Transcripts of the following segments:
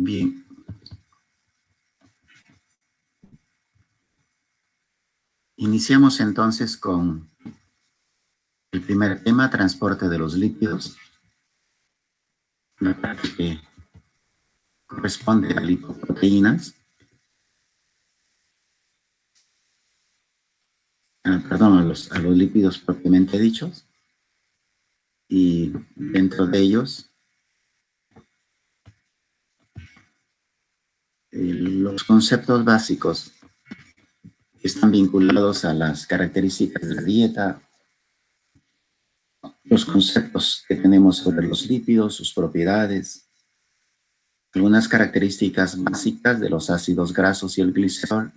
Bien. Iniciamos entonces con el primer tema, transporte de los lípidos. La parte que corresponde a lipoproteínas. Perdón, a los lípidos propiamente dichos. Y dentro de ellos, los conceptos básicos que están vinculados a las características de la dieta, los conceptos que tenemos sobre los lípidos, sus propiedades, algunas características básicas de los ácidos grasos y el glicerol,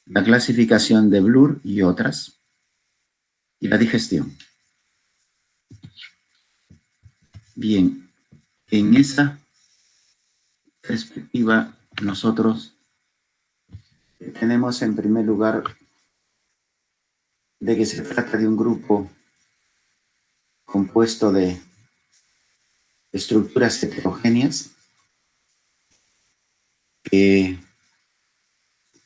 la clasificación de Bloor y otras, y la digestión. Bien, en esa perspectiva nosotros tenemos en primer lugar de que se trata de un grupo compuesto de estructuras heterogéneas que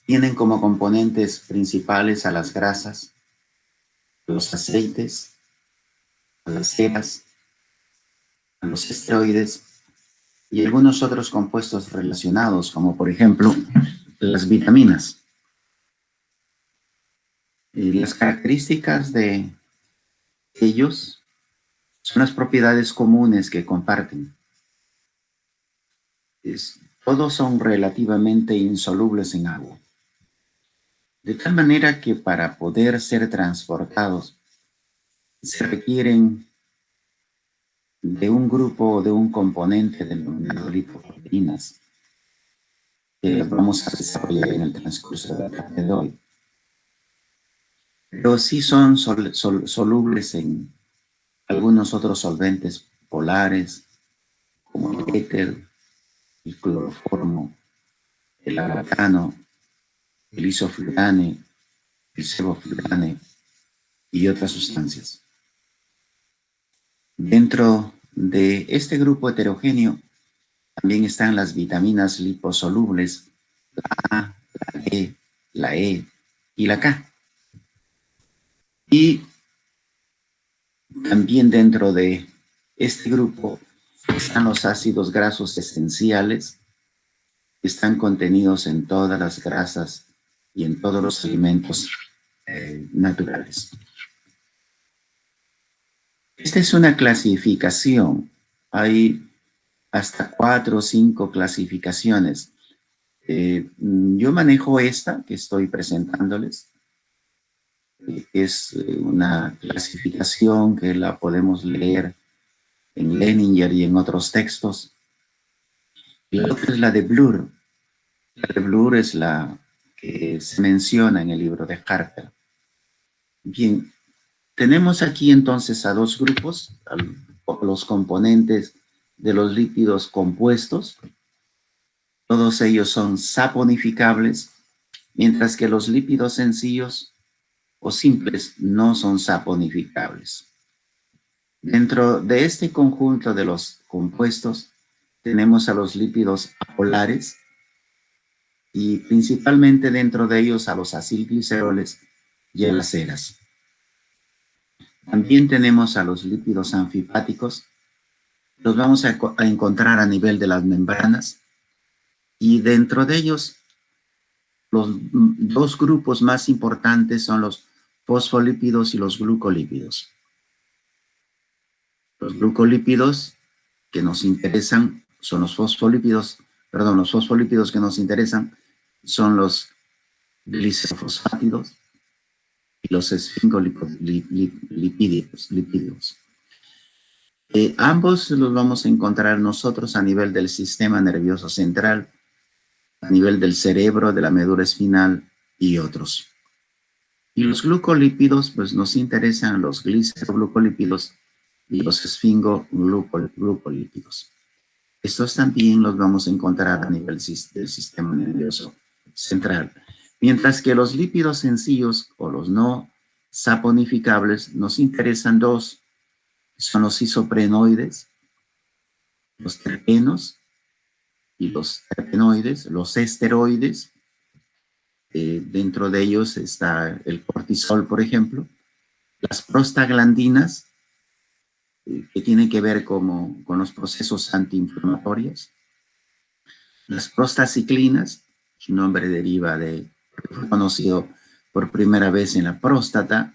tienen como componentes principales a las grasas, los aceites, a las ceras, a los esteroides y algunos otros compuestos relacionados, como por ejemplo las vitaminas. Las características de ellos son las propiedades comunes que comparten. Todos son relativamente insolubles en agua. De tal manera que para poder ser transportados se requieren de un grupo o de un componente denominado lipoproteínas, que vamos a desarrollar en el transcurso de la clase de hoy. Pero sí son solubles en algunos otros solventes polares, como el éter, el cloroformo, el alacano, el isoflurane, el sevoflurane y otras sustancias. Dentro de este grupo heterogéneo también están las vitaminas liposolubles, la A, la D, la E y la K. Y también dentro de este grupo están los ácidos grasos esenciales, que están contenidos en todas las grasas y en todos los alimentos naturales. Esta es una clasificación. Hay hasta 4 o 5 clasificaciones. Yo manejo esta que estoy presentándoles. Es una clasificación que la podemos leer en Leninger y en otros textos. La otra es la de Bloor. La de Bloor es la que se menciona en el libro de Harper. Bien, tenemos aquí entonces a dos grupos, los componentes de los lípidos compuestos. Todos ellos son saponificables, mientras que los lípidos sencillos o simples no son saponificables. Dentro de este conjunto de los compuestos tenemos a los lípidos apolares y principalmente dentro de ellos a los acilgliceroles y a las ceras. También tenemos a los lípidos anfipáticos. Los vamos a encontrar a nivel de las membranas y dentro de ellos los dos grupos más importantes son los fosfolípidos y los glucolípidos. Los glucolípidos que nos interesan son los fosfolípidos, perdón, los fosfolípidos que nos interesan son los glicerofosfátidos y los esfingolipídidos. Ambos los vamos a encontrar nosotros a nivel del sistema nervioso central, a nivel del cerebro, de la médula espinal y otros. Y los glucolípidos, pues nos interesan los gliceroglucolípidos y los esfingoglucolípidos. Estos también los vamos a encontrar a nivel del sistema nervioso central. Mientras que los lípidos sencillos o los no saponificables nos interesan dos, son los isoprenoides, los terpenos y los terpenoides, los esteroides. Dentro de ellos está el cortisol, por ejemplo, las prostaglandinas, que tienen que ver con los procesos antiinflamatorios, las prostaciclinas, su nombre deriva de, fue conocido por primera vez en la próstata,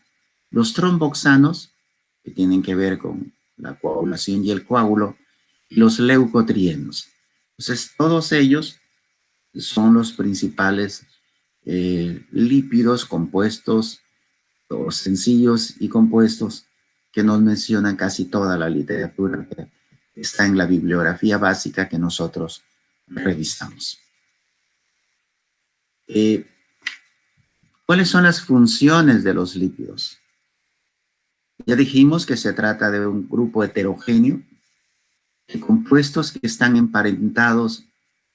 los tromboxanos, que tienen que ver con la coagulación y el coágulo, y los leucotrienos. Entonces, todos ellos son los principales lípidos compuestos, o sencillos y compuestos, que nos mencionan casi toda la literatura que está en la bibliografía básica que nosotros revisamos. ¿Cuáles son las funciones de los lípidos? Ya dijimos que se trata de un grupo heterogéneo de compuestos que están emparentados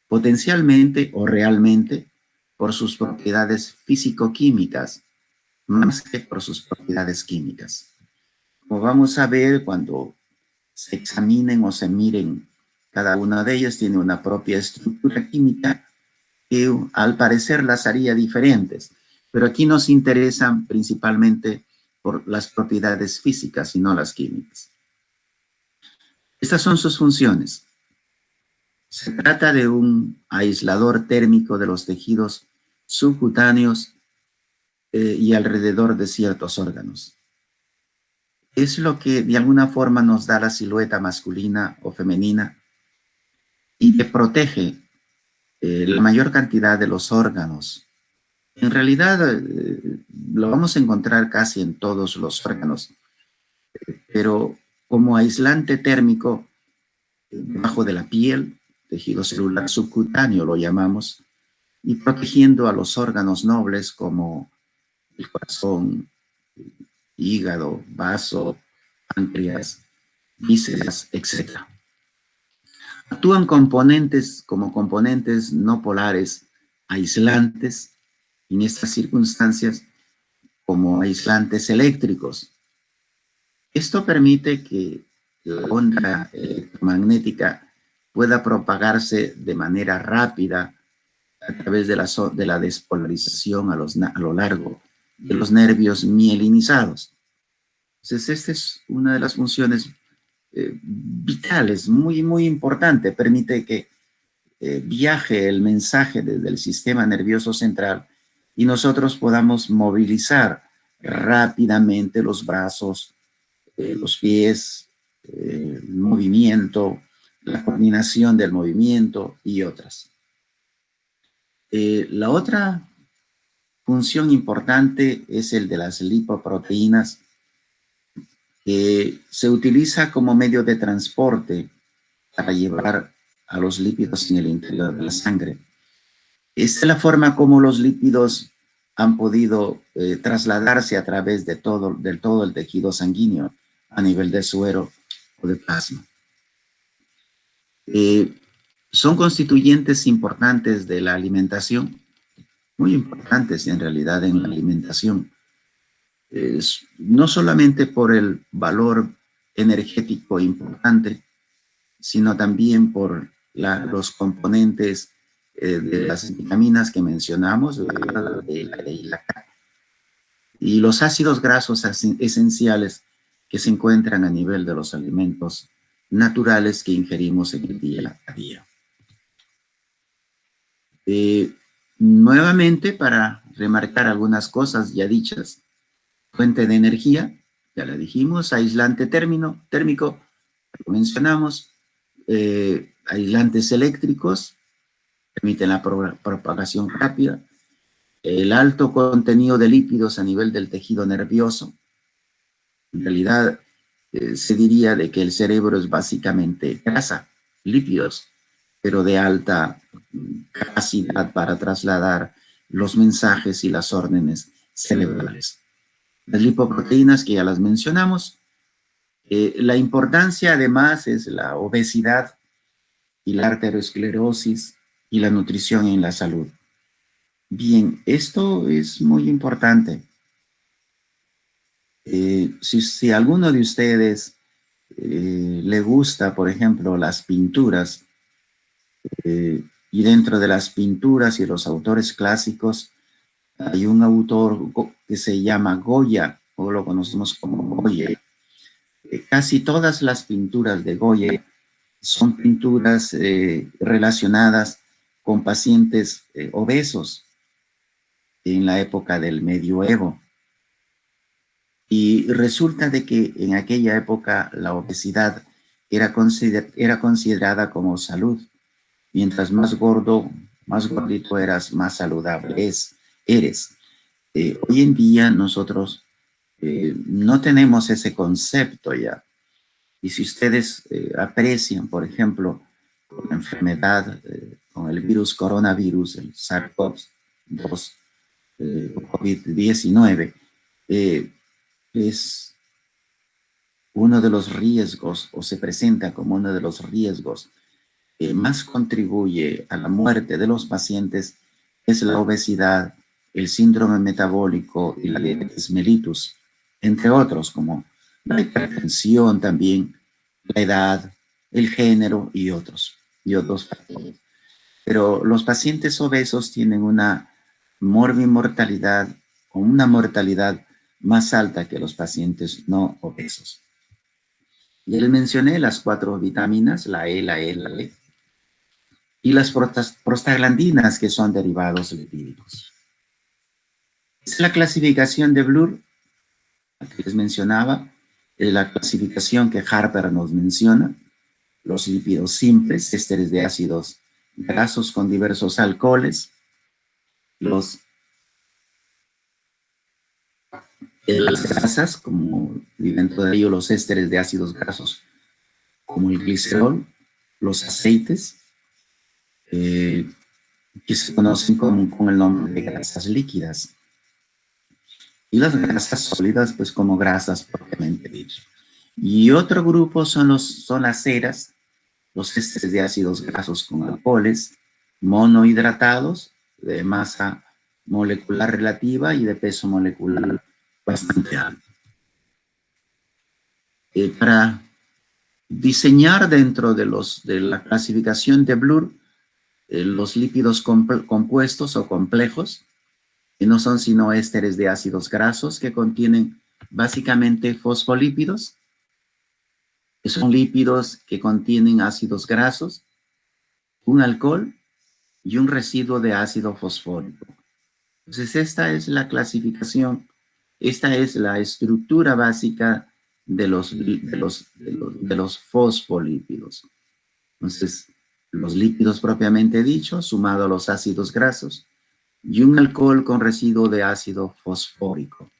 potencialmente o realmente por sus propiedades físico-químicas, más que por sus propiedades químicas. Como vamos a ver cuando se examinen o se miren, cada una de ellas tiene una propia estructura química que al parecer las haría diferentes, pero aquí nos interesan principalmente por las propiedades físicas y no las químicas. Estas son sus funciones. Se trata de un aislador térmico de los tejidos subcutáneos y alrededor de ciertos órganos. Es lo que de alguna forma nos da la silueta masculina o femenina y que protege la mayor cantidad de los órganos. En realidad lo vamos a encontrar casi en todos los órganos, pero como aislante térmico debajo de la piel, tejido celular subcutáneo lo llamamos, y protegiendo a los órganos nobles como el corazón, hígado, vaso, páncreas, vísceras, etc. Actúan como componentes no polares aislantes, en estas circunstancias como aislantes eléctricos. Esto permite que la onda electromagnética pueda propagarse de manera rápida a través de la despolarización a lo largo de los nervios mielinizados. Entonces, esta es una de las funciones vitales, muy importante. Permite que viaje el mensaje desde el sistema nervioso central y nosotros podamos movilizar rápidamente los brazos, los pies, el movimiento, la coordinación del movimiento y otras. La otra función importante es el de las lipoproteínas, que se utiliza como medio de transporte para llevar a los lípidos en el interior de la sangre. Esta es la forma como los lípidos han podido trasladarse a través de todo el tejido sanguíneo a nivel de suero o de plasma. Son constituyentes importantes de la alimentación, muy importantes en realidad en la alimentación. No solamente por el valor energético importante, sino también por los componentes de las vitaminas que mencionamos, la D, la E y la K, y los ácidos grasos esenciales que se encuentran a nivel de los alimentos naturales que ingerimos en el día a día. Nuevamente, para remarcar algunas cosas ya dichas, fuente de energía, ya la dijimos, aislante térmico, lo mencionamos, aislantes eléctricos, permiten la propagación rápida, el alto contenido de lípidos a nivel del tejido nervioso. En realidad, se diría de que el cerebro es básicamente grasa, lípidos, pero de alta capacidad para trasladar los mensajes y las órdenes cerebrales. Las lipoproteínas, que ya las mencionamos. La importancia además es la obesidad y la arteriosclerosis y la nutrición en la salud. Bien, esto es muy importante. Si alguno de ustedes le gusta, por ejemplo, las pinturas, Y dentro de las pinturas y los autores clásicos, hay un autor que se llama Goya, o lo conocemos como Goya. Casi todas las pinturas de Goya son pinturas relacionadas con pacientes obesos en la época del medioevo. Y resulta de que en aquella época la obesidad era considerada como salud. Mientras más gordo, más gordito eras, más saludable eres. Hoy en día nosotros no tenemos ese concepto ya. Y si ustedes aprecian, por ejemplo, la enfermedad con el virus coronavirus, el SARS-CoV-2, COVID-19, es uno de los riesgos, o se presenta como uno de los riesgos que más contribuye a la muerte de los pacientes, es la obesidad, el síndrome metabólico y la diabetes mellitus, entre otros, como la hipertensión también, la edad, el género y otros factores. Pero los pacientes obesos tienen una morbimortalidad o una mortalidad más alta que los pacientes no obesos. Y les mencioné las 4 vitaminas, la E, la E, la E, y las prostaglandinas, que son derivados lipídicos. Es la clasificación de Blur, la que les mencionaba, la clasificación que Harper nos menciona, los lípidos simples, ésteres de ácidos grasos con diversos alcoholes, las grasas, como y dentro de ello los ésteres de ácidos grasos, como el glicerol, los aceites, que se conocen con el nombre de grasas líquidas, y las grasas sólidas, pues como grasas propiamente dicho. Y otro grupo son las ceras, los ésteres de ácidos grasos con alcoholes, monohidratados, de masa molecular relativa y de peso molecular bastante alto. Para diseñar dentro de la clasificación de Blur, los lípidos compuestos o complejos, que no son sino ésteres de ácidos grasos que contienen básicamente fosfolípidos, que son lípidos que contienen ácidos grasos, un alcohol y un residuo de ácido fosfórico. Entonces, esta es la clasificación, esta es la estructura básica de los fosfolípidos. Entonces, los lípidos propiamente dichos, sumado a los ácidos grasos, y un alcohol con residuo de ácido fosfórico.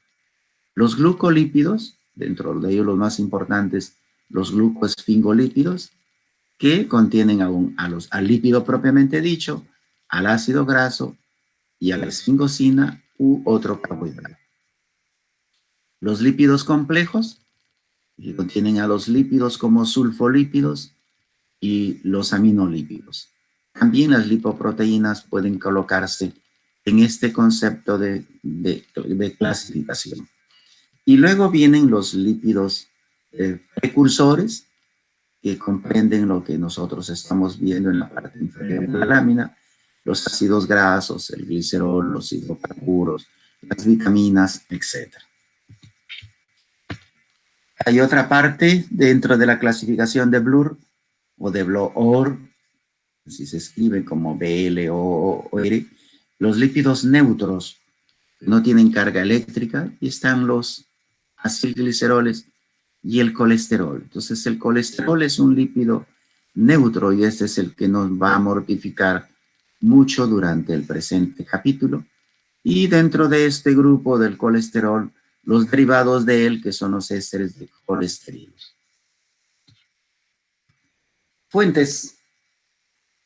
Los glucolípidos, dentro de ellos los más importantes, los glucoesfingolípidos, que contienen al lípido propiamente dicho, al ácido graso y a la esfingosina u otro carbohidrato. Los lípidos complejos, que contienen a los lípidos como sulfolípidos y los aminolípidos. También las lipoproteínas pueden colocarse en este concepto de clasificación. Y luego vienen los lípidos precursores, que comprenden lo que nosotros estamos viendo en la parte inferior de la lámina, los ácidos grasos, el glicerol, los hidrocarburos, las vitaminas, etc. Hay otra parte dentro de la clasificación de Blur o de Bloor, si se escribe como B-L-O-O-R, los lípidos neutros, que no tienen carga eléctrica, y están los acilgliceroles y el colesterol. Entonces, el colesterol es un lípido neutro y este es el que nos va a mortificar mucho durante el presente capítulo. Y dentro de este grupo del colesterol, los derivados de él, que son los ésteres de colesterol. Fuentes.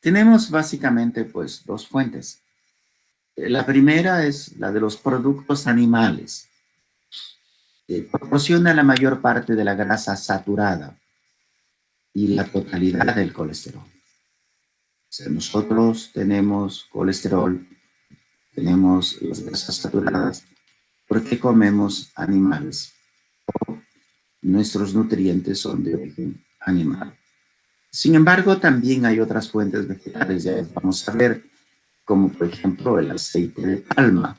Tenemos básicamente pues 2 fuentes. La primera es la de los productos animales. Proporciona la mayor parte de la grasa saturada y la totalidad del colesterol. O sea, nosotros tenemos colesterol, tenemos las grasas saturadas, porque comemos animales. Nuestros nutrientes son de origen animal. Sin embargo, también hay otras fuentes vegetales, ya vamos a ver, como por ejemplo el aceite de palma.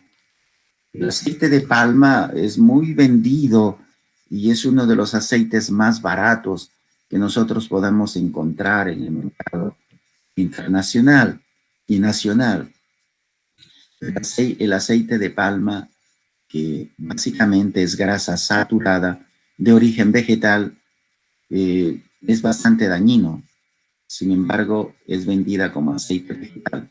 El aceite de palma es muy vendido y es uno de los aceites más baratos que nosotros podemos encontrar en el mercado internacional y nacional. El aceite de palma, que básicamente es grasa saturada de origen vegetal, es bastante dañino. Sin embargo, es vendida como aceite vegetal.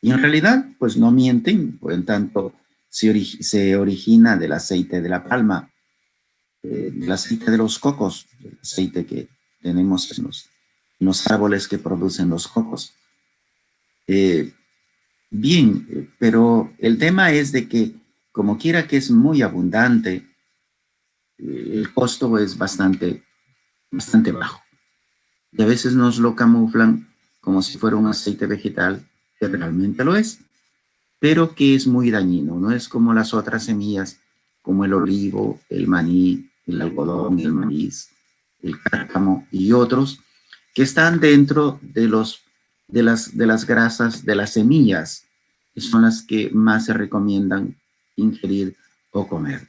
Y en realidad, pues no mienten, por en tanto se origina del aceite de la palma, del aceite de los cocos, el aceite que tenemos en los árboles que producen los cocos. Eh, Bien, pero el tema es de que como quiera que es muy abundante, el costo es bastante bajo. Y a veces nos lo camuflan como si fuera un aceite vegetal, que realmente lo es, pero que es muy dañino. No es como las otras semillas, como el olivo, el maní, el algodón, el maíz, el cárcamo y otros, que están dentro de las grasas de las semillas, que son las que más se recomiendan ingerir o comer.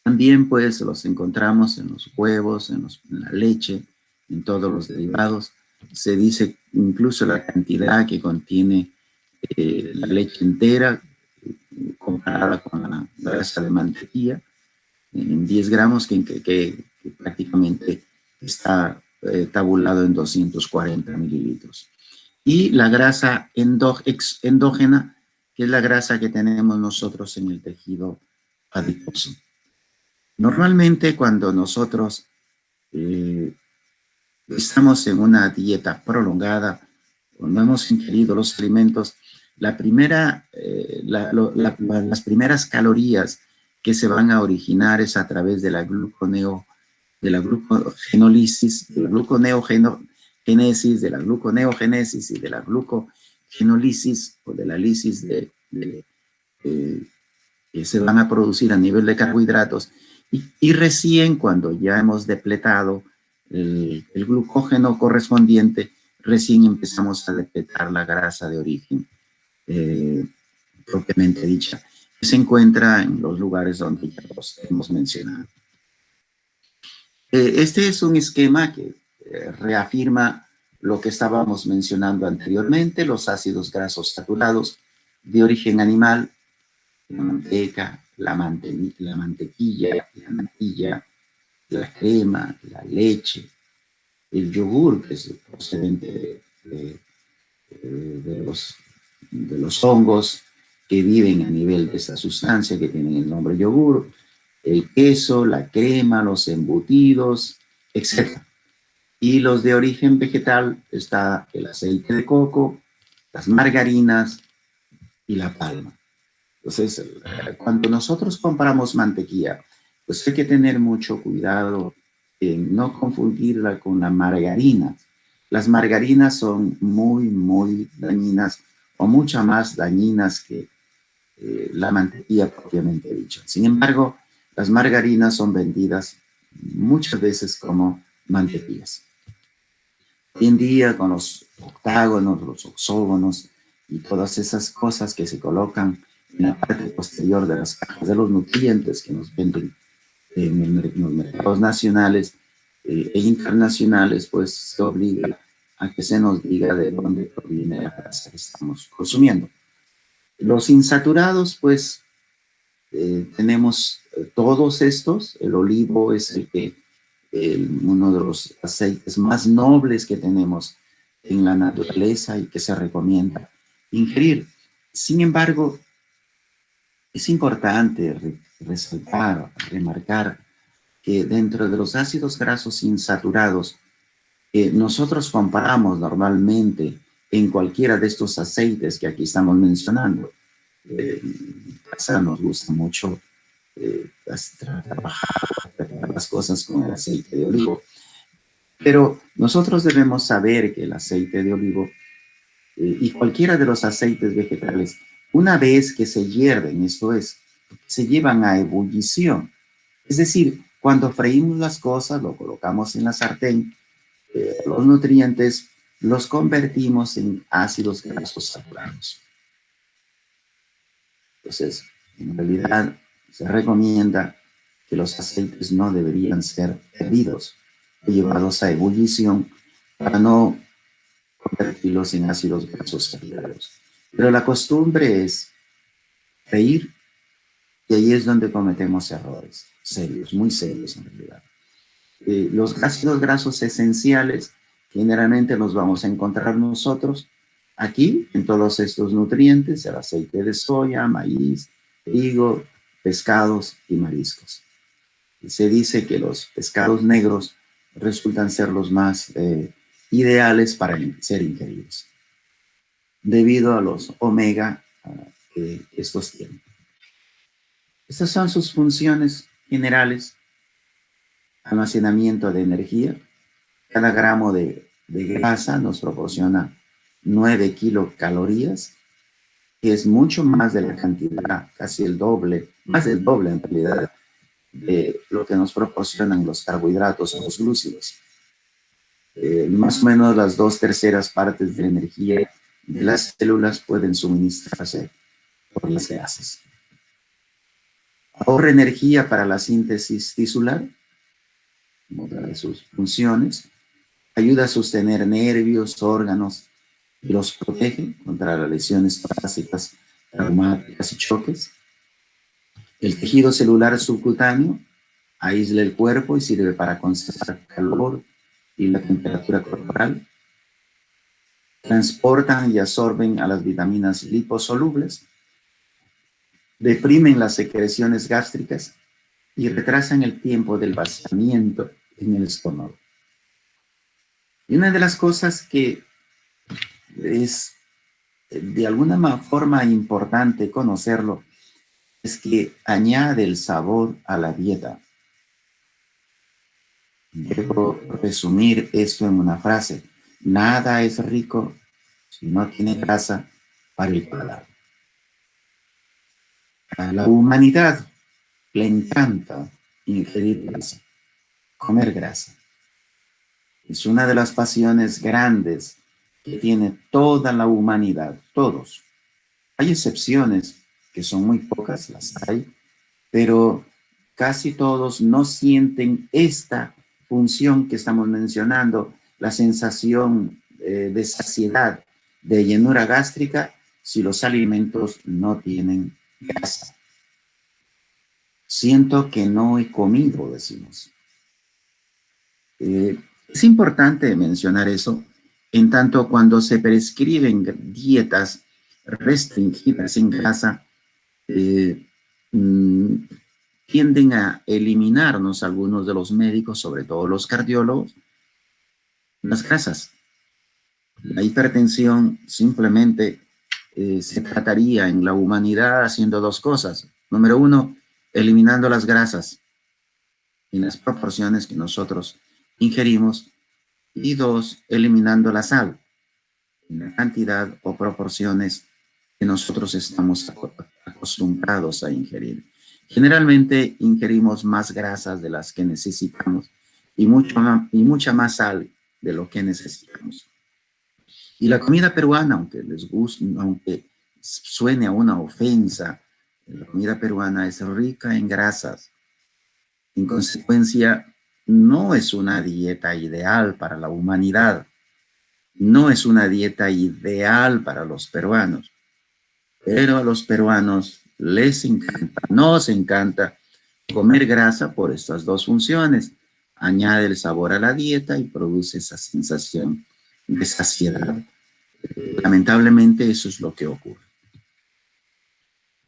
También pues los encontramos en los huevos, en la leche, en todos los derivados. Se dice incluso la cantidad que contiene la leche entera comparada con la grasa de mantequilla, en 10 gramos que prácticamente está tabulado en 240 mililitros. Y la grasa endógena, que es la grasa que tenemos nosotros en el tejido adiposo. Normalmente cuando nosotros eh, estamos en una dieta prolongada, cuando hemos ingerido los alimentos, las primeras calorías que se van a originar es a través de la glucogenólisis, de la gluconeogénesis, de la gluconeogénesis y de la glucogenólisis o de la lisis que se van a producir a nivel de carbohidratos y recién cuando ya hemos depletado el glucógeno correspondiente, recién empezamos a depletar la grasa de origen propiamente dicha, que se encuentra en los lugares donde ya los hemos mencionado. Este es un esquema que reafirma lo que estábamos mencionando anteriormente, los ácidos grasos saturados de origen animal, la manteca, la mantequilla, la natilla, la crema, la leche, el yogur, que es procedente de los hongos que viven a nivel de esta sustancia que tienen el nombre yogur, el queso, la crema, los embutidos, etc. Y los de origen vegetal está el aceite de coco, las margarinas y la palma. Entonces, cuando nosotros compramos mantequilla, pues hay que tener mucho cuidado en no confundirla con la margarina. Las margarinas son muy dañinas o mucho más dañinas que la mantequilla propiamente dicha. Sin embargo, las margarinas son vendidas muchas veces como mantequillas. Hoy en día, con los octágonos, los oxógonos y todas esas cosas que se colocan en la parte posterior de las cajas de los nutrientes que nos venden en los mercados nacionales e internacionales, pues se obliga a que se nos diga de dónde proviene la grasa que estamos consumiendo. Los insaturados, pues tenemos todos estos. El olivo es uno de los aceites más nobles que tenemos en la naturaleza y que se recomienda ingerir. Sin embargo, es importante resaltar, remarcar que dentro de los ácidos grasos insaturados que nosotros comparamos normalmente en cualquiera de estos aceites que aquí estamos mencionando, en casa nos gusta mucho trabajar las cosas con el aceite de olivo. Pero nosotros debemos saber que el aceite de olivo y cualquiera de los aceites vegetales, una vez que se hierven, esto es, se llevan a ebullición. Es decir, cuando freímos las cosas, lo colocamos en la sartén, los nutrientes los convertimos en ácidos grasos saturados. Entonces, en realidad se recomienda que los aceites no deberían ser hervidos o llevados a ebullición para no convertirlos en ácidos grasos saturados. Pero la costumbre es freír, y ahí es donde cometemos errores serios, muy serios en realidad. Los ácidos grasos esenciales generalmente los vamos a encontrar nosotros aquí en todos estos nutrientes: el aceite de soya, maíz, trigo, pescados y mariscos. Y se dice que los pescados negros resultan ser los más ideales para ser ingeridos, debido a los omega que estos tienen. Estas son sus funciones generales: almacenamiento de energía. Cada gramo de grasa nos proporciona 9 kilocalorías, que es mucho más de la cantidad, casi el doble, más del doble en realidad, de lo que nos proporcionan los carbohidratos o los glúcidos. Más o menos las 2/3 partes de la energía de las células pueden suministrarse por las grasas. Ahorra energía para la síntesis tisular, otra de sus funciones. Ayuda a sostener nervios, órganos, y los protege contra las lesiones torácicas, traumáticas y choques. El tejido celular subcutáneo aísla el cuerpo y sirve para conservar calor y la temperatura corporal. Transportan y absorben a las vitaminas liposolubles, deprimen las secreciones gástricas y retrasan el tiempo del vaciamiento en el estómago. Y una de las cosas que es de alguna forma importante conocerlo es que añade el sabor a la dieta. Debo resumir esto en una frase: nada es rico si no tiene grasa para el paladar. A la humanidad le encanta ingerir grasa, comer grasa. Es una de las pasiones grandes que tiene toda la humanidad, todos. Hay excepciones, que son muy pocas, las hay, pero casi todos no sienten esta función que estamos mencionando, la sensación de saciedad, de llenura gástrica, si los alimentos no tienen grasa. Siento que no he comido, decimos. Es importante mencionar eso, en tanto cuando se prescriben dietas restringidas en grasa, tienden a eliminarnos algunos de los médicos, sobre todo los cardiólogos, las grasas. La hipertensión simplemente se trataría en la humanidad haciendo dos cosas. Número uno, eliminando las grasas en las proporciones que nosotros ingerimos, y dos, eliminando la sal en la cantidad o proporciones que nosotros estamos acostumbrados a ingerir. Generalmente ingerimos más grasas de las que necesitamos y mucha más sal de lo que necesitamos. Y la comida peruana, aunque les guste, aunque suene a una ofensa, la comida peruana es rica en grasas. En consecuencia, no es una dieta ideal para la humanidad. No es una dieta ideal para los peruanos. Pero a los peruanos les encanta, nos encanta comer grasa por estas dos funciones. Añade el sabor a la dieta y produce esa sensación de saciedad. Lamentablemente eso es lo que ocurre.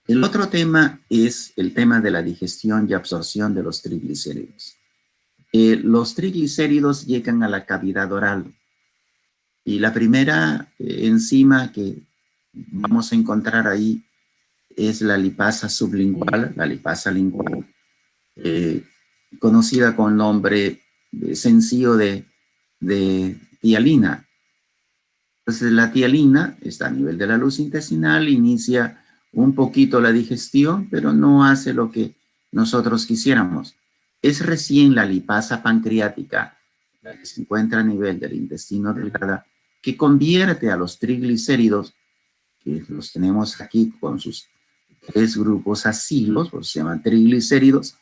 El otro tema es el tema de la digestión y absorción de los triglicéridos. Los triglicéridos llegan a la cavidad oral y la primera enzima que vamos a encontrar ahí es la lipasa sublingual, la lipasa lingual, conocida con el nombre sencillo de tialina. Entonces la tialina está a nivel de la luz intestinal, inicia un poquito la digestión, pero no hace lo que nosotros quisiéramos. Es recién la lipasa pancreática la que se encuentra a nivel del intestino delgado, que convierte a los triglicéridos, que los tenemos aquí con sus 3 grupos acilos, pues se llaman triglicéridos,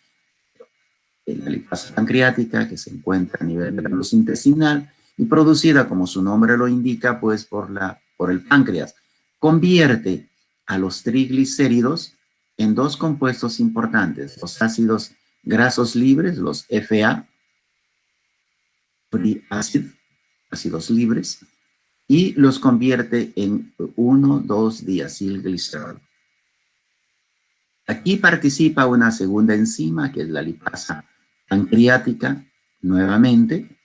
en la lipasa pancreática, que se encuentra a nivel de la luz intestinal y producida, como su nombre lo indica, pues por el páncreas. Convierte a los triglicéridos en 2 compuestos importantes, los ácidos grasos libres, los FA, free acid, ácidos libres, y los convierte en 1,2-diacilglicerol. Aquí participa una segunda enzima, que es la lipasa pancreática, nuevamente,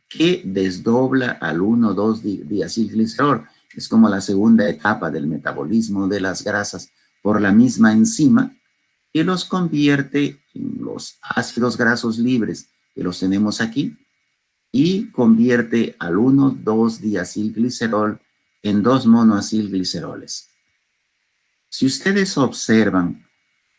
que desdobla al 1,2-diacilglicerol. Es como la segunda etapa del metabolismo de las grasas por la misma enzima, que los convierte en los ácidos grasos libres, que los tenemos aquí, y convierte al 1,2-diacilglicerol en 2 monoacilgliceroles. Si ustedes observan,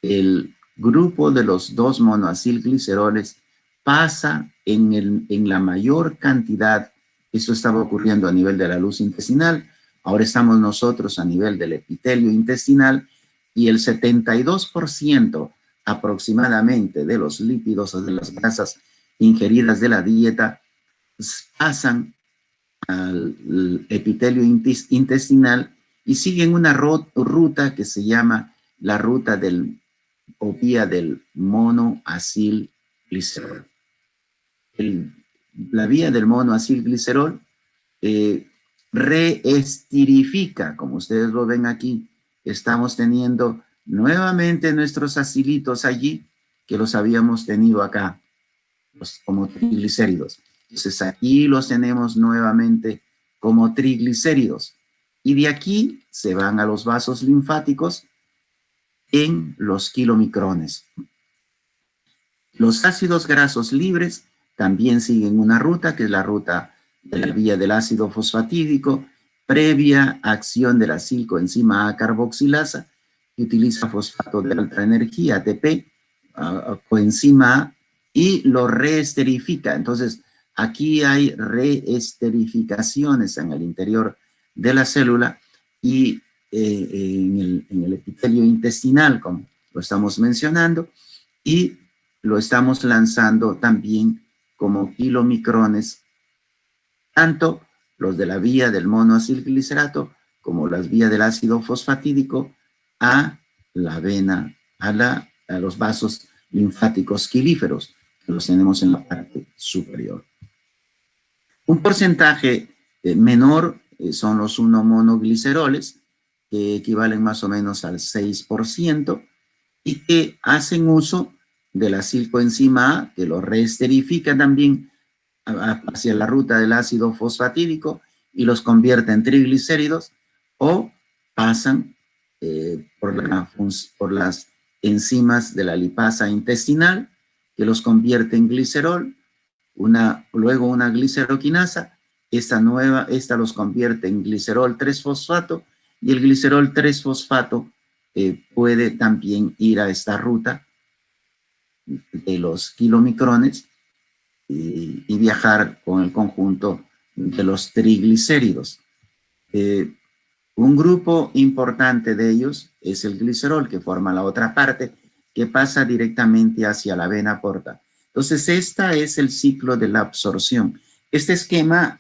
el grupo de los 2 monoacilgliceroles pasa en la mayor cantidad. Eso estaba ocurriendo a nivel de la luz intestinal. Ahora estamos nosotros a nivel del epitelio intestinal, y el 72% aproximadamente de los lípidos o de las grasas ingeridas de la dieta pasan al epitelio intestinal y siguen una ruta que se llama la ruta o vía del monoacilglicerol. La vía del monoacilglicerol reestirifica, como ustedes lo ven aquí. Estamos teniendo nuevamente nuestros acilitos allí, que los habíamos tenido acá, como triglicéridos. Entonces aquí los tenemos nuevamente como triglicéridos. Y de aquí se van a los vasos linfáticos en los kilomicrones. Los ácidos grasos libres también siguen una ruta, que es la ruta de la vía del ácido fosfatídico, previa acción de la coenzima A carboxilasa, que utiliza fosfato de alta energía, ATP, coenzima A, y lo reesterifica. Entonces, aquí hay reesterificaciones en el interior de la célula y en el epitelio intestinal, como lo estamos mencionando, y lo estamos lanzando también como kilomicrones, tanto los de la vía del monoacilglicerato como las vías del ácido fosfatídico, a la vena, a los vasos linfáticos quilíferos, que los tenemos en la parte superior. Un porcentaje menor son los 1-monogliceroles, que equivalen más o menos al 6%, y que hacen uso de la coenzima A, que lo reesterifica también hacia la ruta del ácido fosfatídico y los convierte en triglicéridos, o pasan por las enzimas de la lipasa intestinal, que los convierte en glicerol, luego una gliceroquinasa. Esta los convierte en glicerol 3-fosfato, y el glicerol 3-fosfato puede también ir a esta ruta de los kilomicrones y viajar con el conjunto de los triglicéridos. Un grupo importante de ellos es el glicerol, que forma la otra parte, que pasa directamente hacia la vena porta. Entonces, este es el ciclo de la absorción. Este esquema,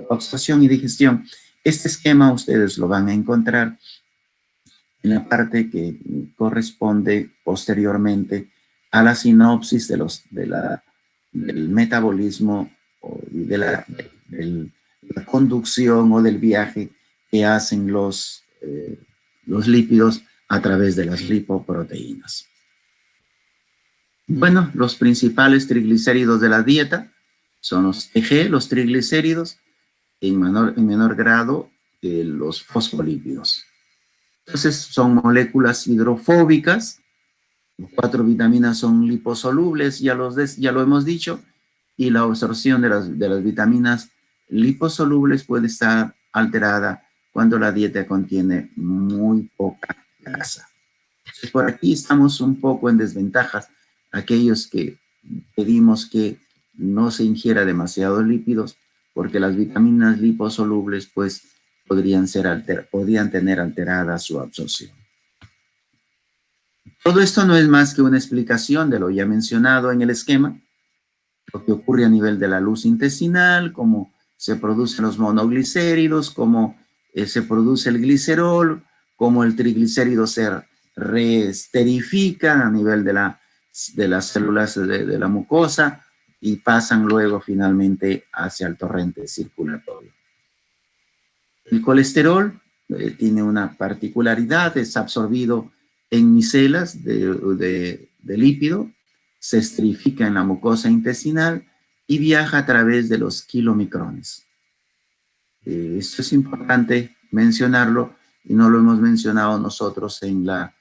absorción y digestión, este esquema ustedes lo van a encontrar en la parte que corresponde posteriormente a la sinopsis del metabolismo y de la conducción o del viaje que hacen los lípidos a través de las lipoproteínas. Bueno, los principales triglicéridos de la dieta son los TG, los triglicéridos, en menor grado los fosfolípidos. Entonces son moléculas hidrofóbicas. Las 4 vitaminas son liposolubles, ya lo hemos dicho, y la absorción de las vitaminas liposolubles puede estar alterada cuando la dieta contiene muy poca grasa. Entonces, por aquí estamos un poco en desventajas, aquellos que pedimos que no se ingiera demasiados lípidos, porque las vitaminas liposolubles pues podrían tener alterada su absorción. Todo esto no es más que una explicación de lo ya mencionado en el esquema, lo que ocurre a nivel de la luz intestinal, cómo se producen los monoglicéridos, cómo se produce el glicerol, cómo el triglicérido se reesterifica a nivel de las células de la mucosa y pasan luego finalmente hacia el torrente circulatorio. El colesterol tiene una particularidad, es absorbido en micelas de lípido, se estrifica en la mucosa intestinal y viaja a través de los kilomicrones. Esto es importante mencionarlo y no lo hemos mencionado nosotros en la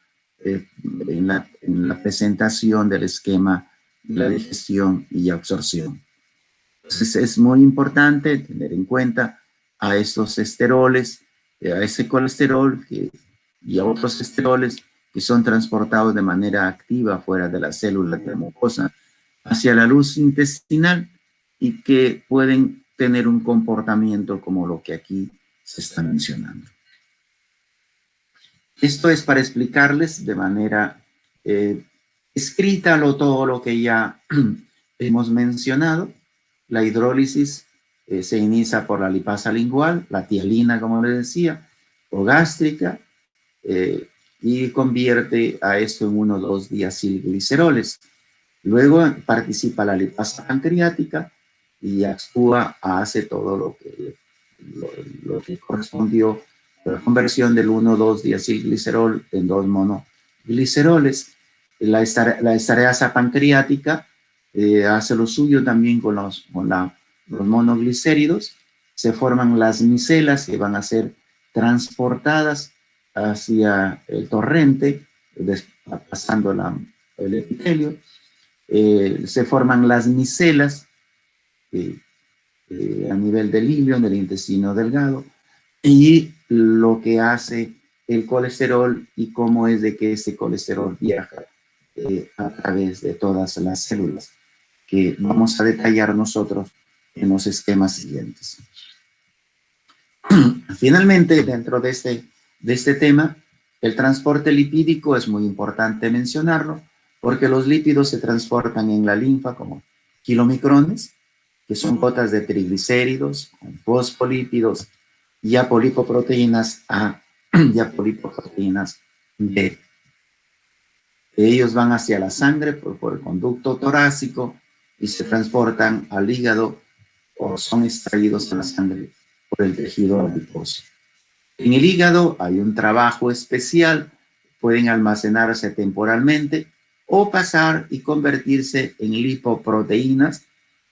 presentación del esquema de la digestión y absorción. Entonces es muy importante tener en cuenta a estos esteroles, a ese colesterol y a otros esteroles que son transportados de manera activa fuera de la célula de la mucosa hacia la luz intestinal y que pueden tener un comportamiento como lo que aquí se está mencionando. Esto es para explicarles de manera escrita todo lo que ya hemos mencionado. La hidrólisis se inicia por la lipasa lingual, la tialina, como les decía, o gástrica, y convierte a esto en 1,2-diacilgliceroles. Luego participa la lipasa pancreática y actúa, hace todo lo que correspondió a la conversión del 1,2-diacilglicerol en 2 monogliceroles. La estereasa pancreática hace lo suyo también con los monoglicéridos. Se forman las micelas que van a ser transportadas hacia el torrente, pasando el epitelio. Se forman las micelas a nivel del ileum, del intestino delgado, y lo que hace el colesterol y cómo es de que ese colesterol viaja a través de todas las células, que vamos a detallar nosotros en los esquemas siguientes. Finalmente, dentro de este tema, el transporte lipídico es muy importante mencionarlo, porque los lípidos se transportan en la linfa como kilomicrones, que son gotas de triglicéridos, fosfolípidos y apolipoproteínas A y apolipoproteínas B. Ellos van hacia la sangre por el conducto torácico y se transportan al hígado o son extraídos en la sangre por el tejido adiposo. En el hígado hay un trabajo especial, pueden almacenarse temporalmente o pasar y convertirse en lipoproteínas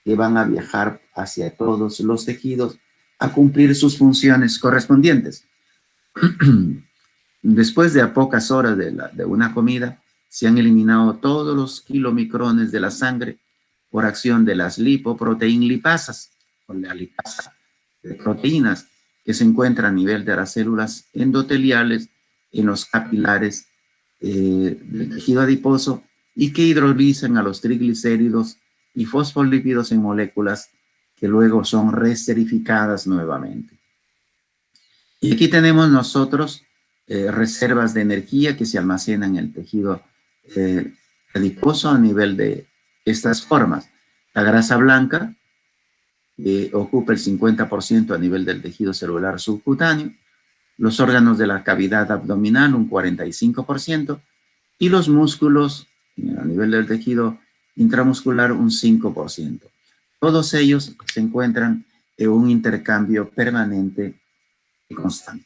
que van a viajar hacia todos los tejidos a cumplir sus funciones correspondientes. Después de a pocas horas de una comida, se han eliminado todos los kilomicrones de la sangre por acción de las lipoproteinlipasas, o la lipasa de proteínas, que se encuentra a nivel de las células endoteliales en los capilares del tejido adiposo y que hidrolizan a los triglicéridos y fosfolípidos en moléculas que luego son reesterificadas nuevamente. Y aquí tenemos nosotros reservas de energía que se almacenan en el tejido adiposo a nivel de estas formas. La grasa blanca ocupa el 50% a nivel del tejido celular subcutáneo, los órganos de la cavidad abdominal un 45% y los músculos a nivel del tejido intramuscular un 5%. Todos ellos se encuentran en un intercambio permanente y constante.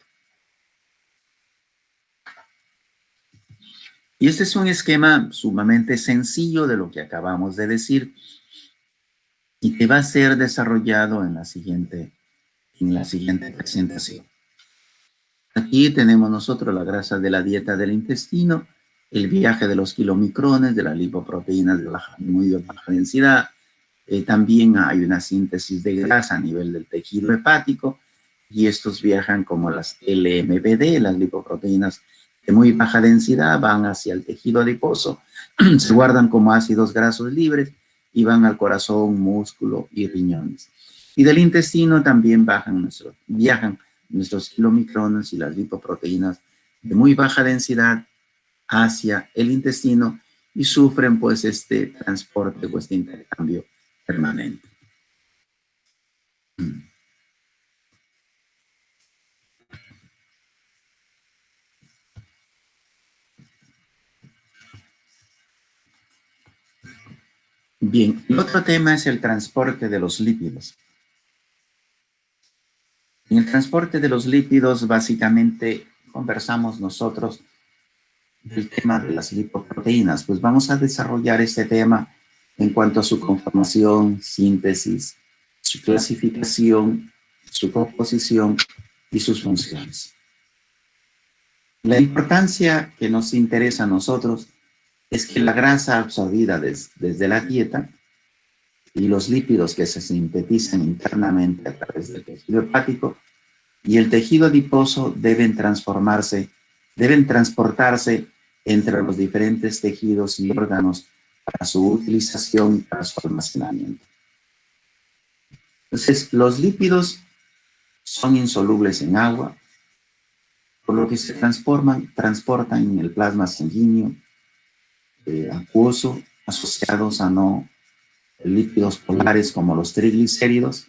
Y este es un esquema sumamente sencillo de lo que acabamos de decir y que va a ser desarrollado en la siguiente presentación. Aquí tenemos nosotros la grasa de la dieta del intestino, el viaje de los kilomicrones, de las lipoproteínas de muy baja densidad. También hay una síntesis de grasa a nivel del tejido hepático y estos viajan como las LMBD, las lipoproteínas de muy baja densidad, van hacia el tejido adiposo, se guardan como ácidos grasos libres y van al corazón, músculo y riñones. Y del intestino también viajan nuestros kilomicrones y las lipoproteínas de muy baja densidad hacia el intestino y sufren pues este transporte o este intercambio permanente. Bien, el otro tema es el transporte de los lípidos. En el transporte de los lípidos, básicamente, conversamos nosotros del tema de las lipoproteínas. Pues vamos a desarrollar este tema en cuanto a su conformación, síntesis, su clasificación, su composición y sus funciones. La importancia que nos interesa a nosotros es que la grasa absorbida desde la dieta y los lípidos que se sintetizan internamente a través del tejido hepático y el tejido adiposo deben transportarse entre los diferentes tejidos y órganos para su utilización y para su almacenamiento. Entonces, los lípidos son insolubles en agua, por lo que se transportan en el plasma sanguíneo acuoso asociados a no lípidos polares como los triglicéridos,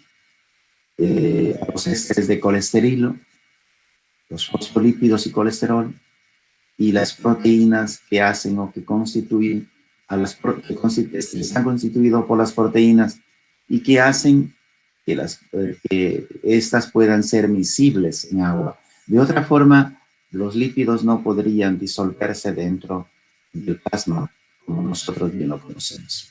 los ésteres de colesterol, los fosfolípidos y colesterol, y las proteínas que hacen o que constituyen están constituidos por las proteínas y que hacen que estas puedan ser miscibles en agua. De otra forma, los lípidos no podrían disolverse dentro del plasma como nosotros bien lo conocemos.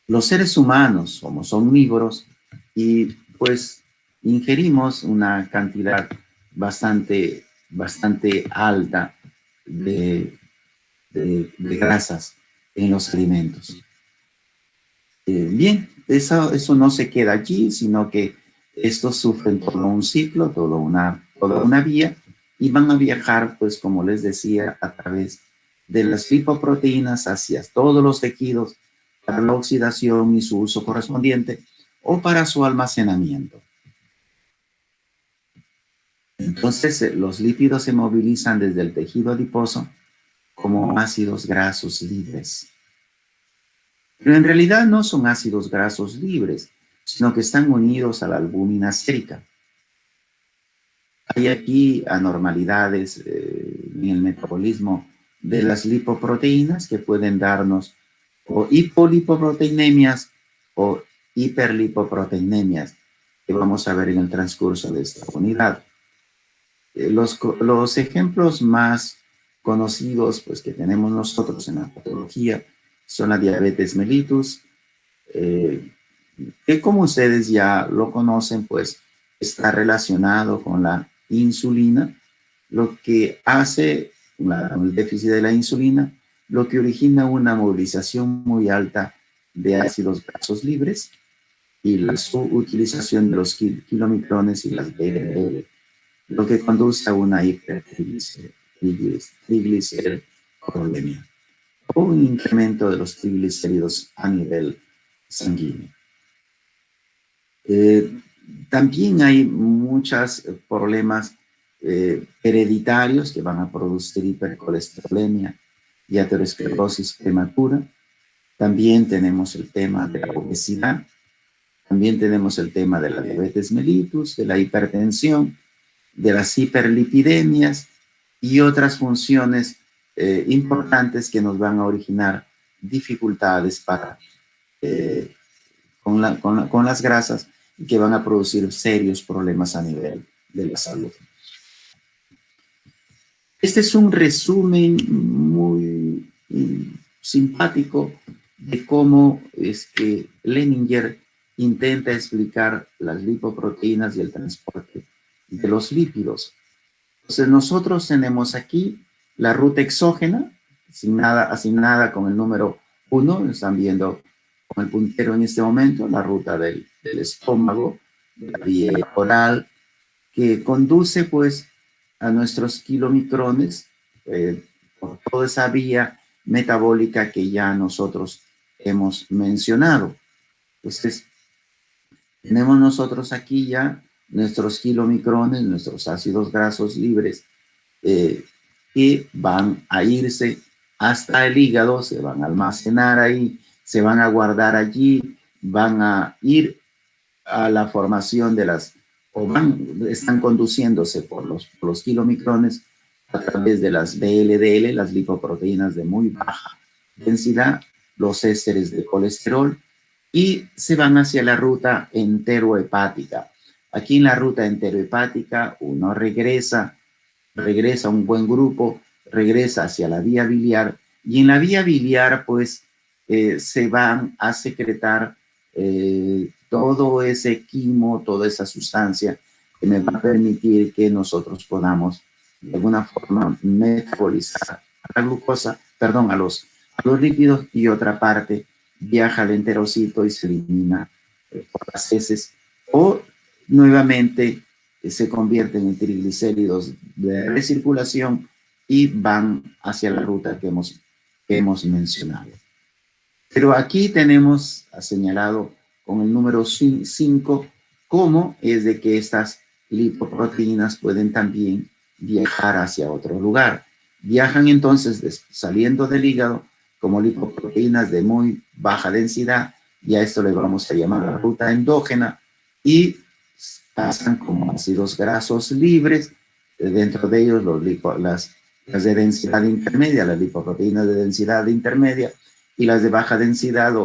Los seres humanos somos omnívoros y pues ingerimos una cantidad bastante alta de grasas en los alimentos. Bien, eso no se queda allí, sino que estos sufren todo un ciclo, toda una vía, y van a viajar, pues como les decía, a través de las lipoproteínas hacia todos los tejidos para la oxidación y su uso correspondiente o para su almacenamiento. Entonces, los lípidos se movilizan desde el tejido adiposo como ácidos grasos libres. Pero en realidad no son ácidos grasos libres, sino que están unidos a la albúmina sérica. Hay aquí anormalidades en el metabolismo de las lipoproteínas que pueden darnos o hipolipoproteinemias o hiperlipoproteinemias, que vamos a ver en el transcurso de esta unidad. Los ejemplos más conocidos pues, que tenemos nosotros en la patología son la diabetes mellitus, que como ustedes ya lo conocen, pues está relacionado con la insulina, lo que hace el déficit de la insulina, lo que origina una movilización muy alta de ácidos grasos libres y la subutilización de los kilomicrones y las LDL, lo que conduce a una hipertrigliceridemia o un incremento de los triglicéridos a nivel sanguíneo. También hay muchos problemas hereditarios que van a producir hipercolesterolemia y aterosclerosis prematura. También tenemos el tema de la obesidad. También tenemos el tema de la diabetes mellitus, de la hipertensión, de las hiperlipidemias y otras funciones importantes que nos van a originar dificultades con las grasas y que van a producir serios problemas a nivel de la salud. Este es un resumen muy simpático de cómo es que Leninger intenta explicar las lipoproteínas y el transporte de los lípidos. Entonces nosotros tenemos aquí la ruta exógena, asignada con el número 1, están viendo con el puntero en este momento, la ruta del estómago, de la vía oral, que conduce pues a nuestros kilomicrones por toda esa vía metabólica que ya nosotros hemos mencionado. Entonces, tenemos nosotros aquí ya nuestros kilomicrones, nuestros ácidos grasos libres, que van a irse hasta el hígado, se van a almacenar ahí, se van a guardar allí, van a ir a la formación de las, están conduciéndose por los kilomicrones a través de las VLDL, las lipoproteínas de muy baja densidad, los ésteres de colesterol, y se van hacia la ruta enterohepática. Aquí en la ruta enterohepática uno regresa un buen grupo, regresa hacia la vía biliar, y en la vía biliar pues se van a secretar todo ese quimo, toda esa sustancia que me va a permitir que nosotros podamos de alguna forma metabolizar la glucosa, perdón, a los lípidos, y otra parte viaja al enterocito y se elimina por las heces, o nuevamente se convierten en triglicéridos de recirculación y van hacia la ruta que hemos mencionado. Pero aquí tenemos señalado con el número 5 cómo es de que estas lipoproteínas pueden también viajar hacia otro lugar. Viajan entonces saliendo del hígado como lipoproteínas de muy baja densidad, y a esto le vamos a llamar la ruta endógena, y pasan como ácidos grasos libres, dentro de ellos las de densidad intermedia, las lipoproteínas de densidad intermedia, y las de baja densidad,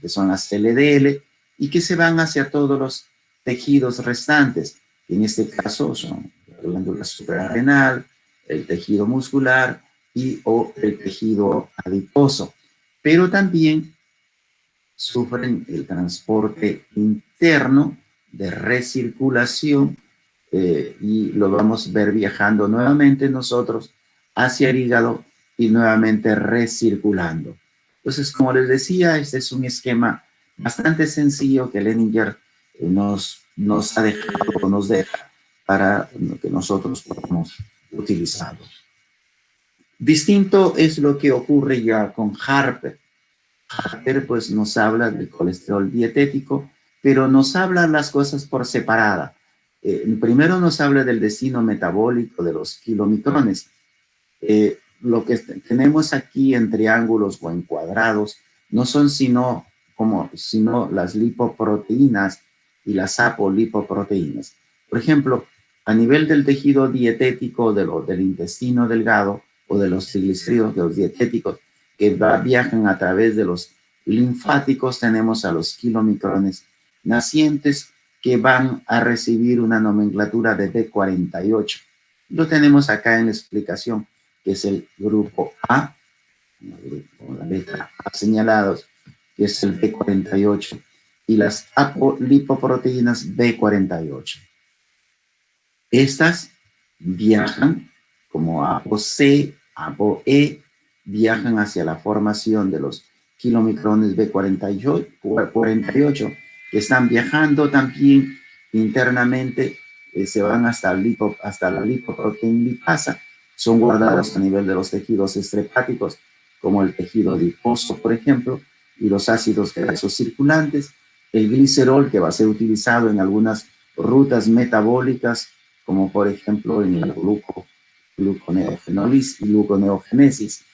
que son las LDL, y que se van hacia todos los tejidos restantes, que en este caso son la glándula suprarrenal, el tejido muscular o el tejido adiposo. Pero también sufren el transporte interno de recirculación, y lo vamos a ver viajando nuevamente nosotros hacia el hígado y nuevamente recirculando. Entonces, como les decía, este es un esquema bastante sencillo que Leninger nos ha dejado, nos deja para que nosotros podamos utilizarlo. Distinto es lo que ocurre ya con Harper. Harper pues nos habla del colesterol dietético, pero nos habla las cosas por separada. Primero nos habla del destino metabólico de los kilomicrones. Lo que tenemos aquí en triángulos o en cuadrados no son sino las lipoproteínas y las apolipoproteínas. Por ejemplo, a nivel del tejido dietético del intestino delgado o de los triglicéridos, de los dietéticos que viajan a través de los linfáticos, tenemos a los kilomicrones nacientes que van a recibir una nomenclatura de B48. Lo tenemos acá en la explicación, que es el grupo A, con la letra A señalados, que es el B48, y las apolipoproteínas B48. Estas viajan como ApoC, ApoE, viajan hacia la formación de los kilomicrones B48, que están viajando también internamente, se van hasta la lipoproteína lipasa, son guardados a nivel de los tejidos estrepáticos, como el tejido adiposo, por ejemplo, y los ácidos grasos circulantes, el glicerol, que va a ser utilizado en algunas rutas metabólicas, como por ejemplo en la gluconeogénesis,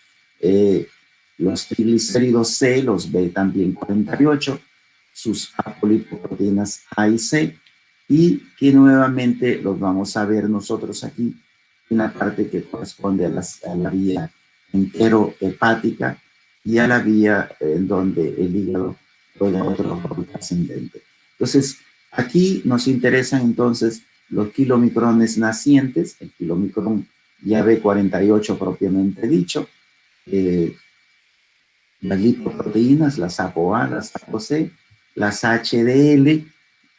los triglicéridos C, los B también 48, sus apolipoproteínas A y C, y que nuevamente los vamos a ver nosotros aquí en la parte que corresponde a la vía enterohepática y a la vía en donde el hígado juega otro rol ascendente. Entonces, aquí nos interesan entonces los kilomicrones nacientes, el kilomicrón ya B48 propiamente dicho, las lipoproteínas, las ApoA, las ApoC, las HDL,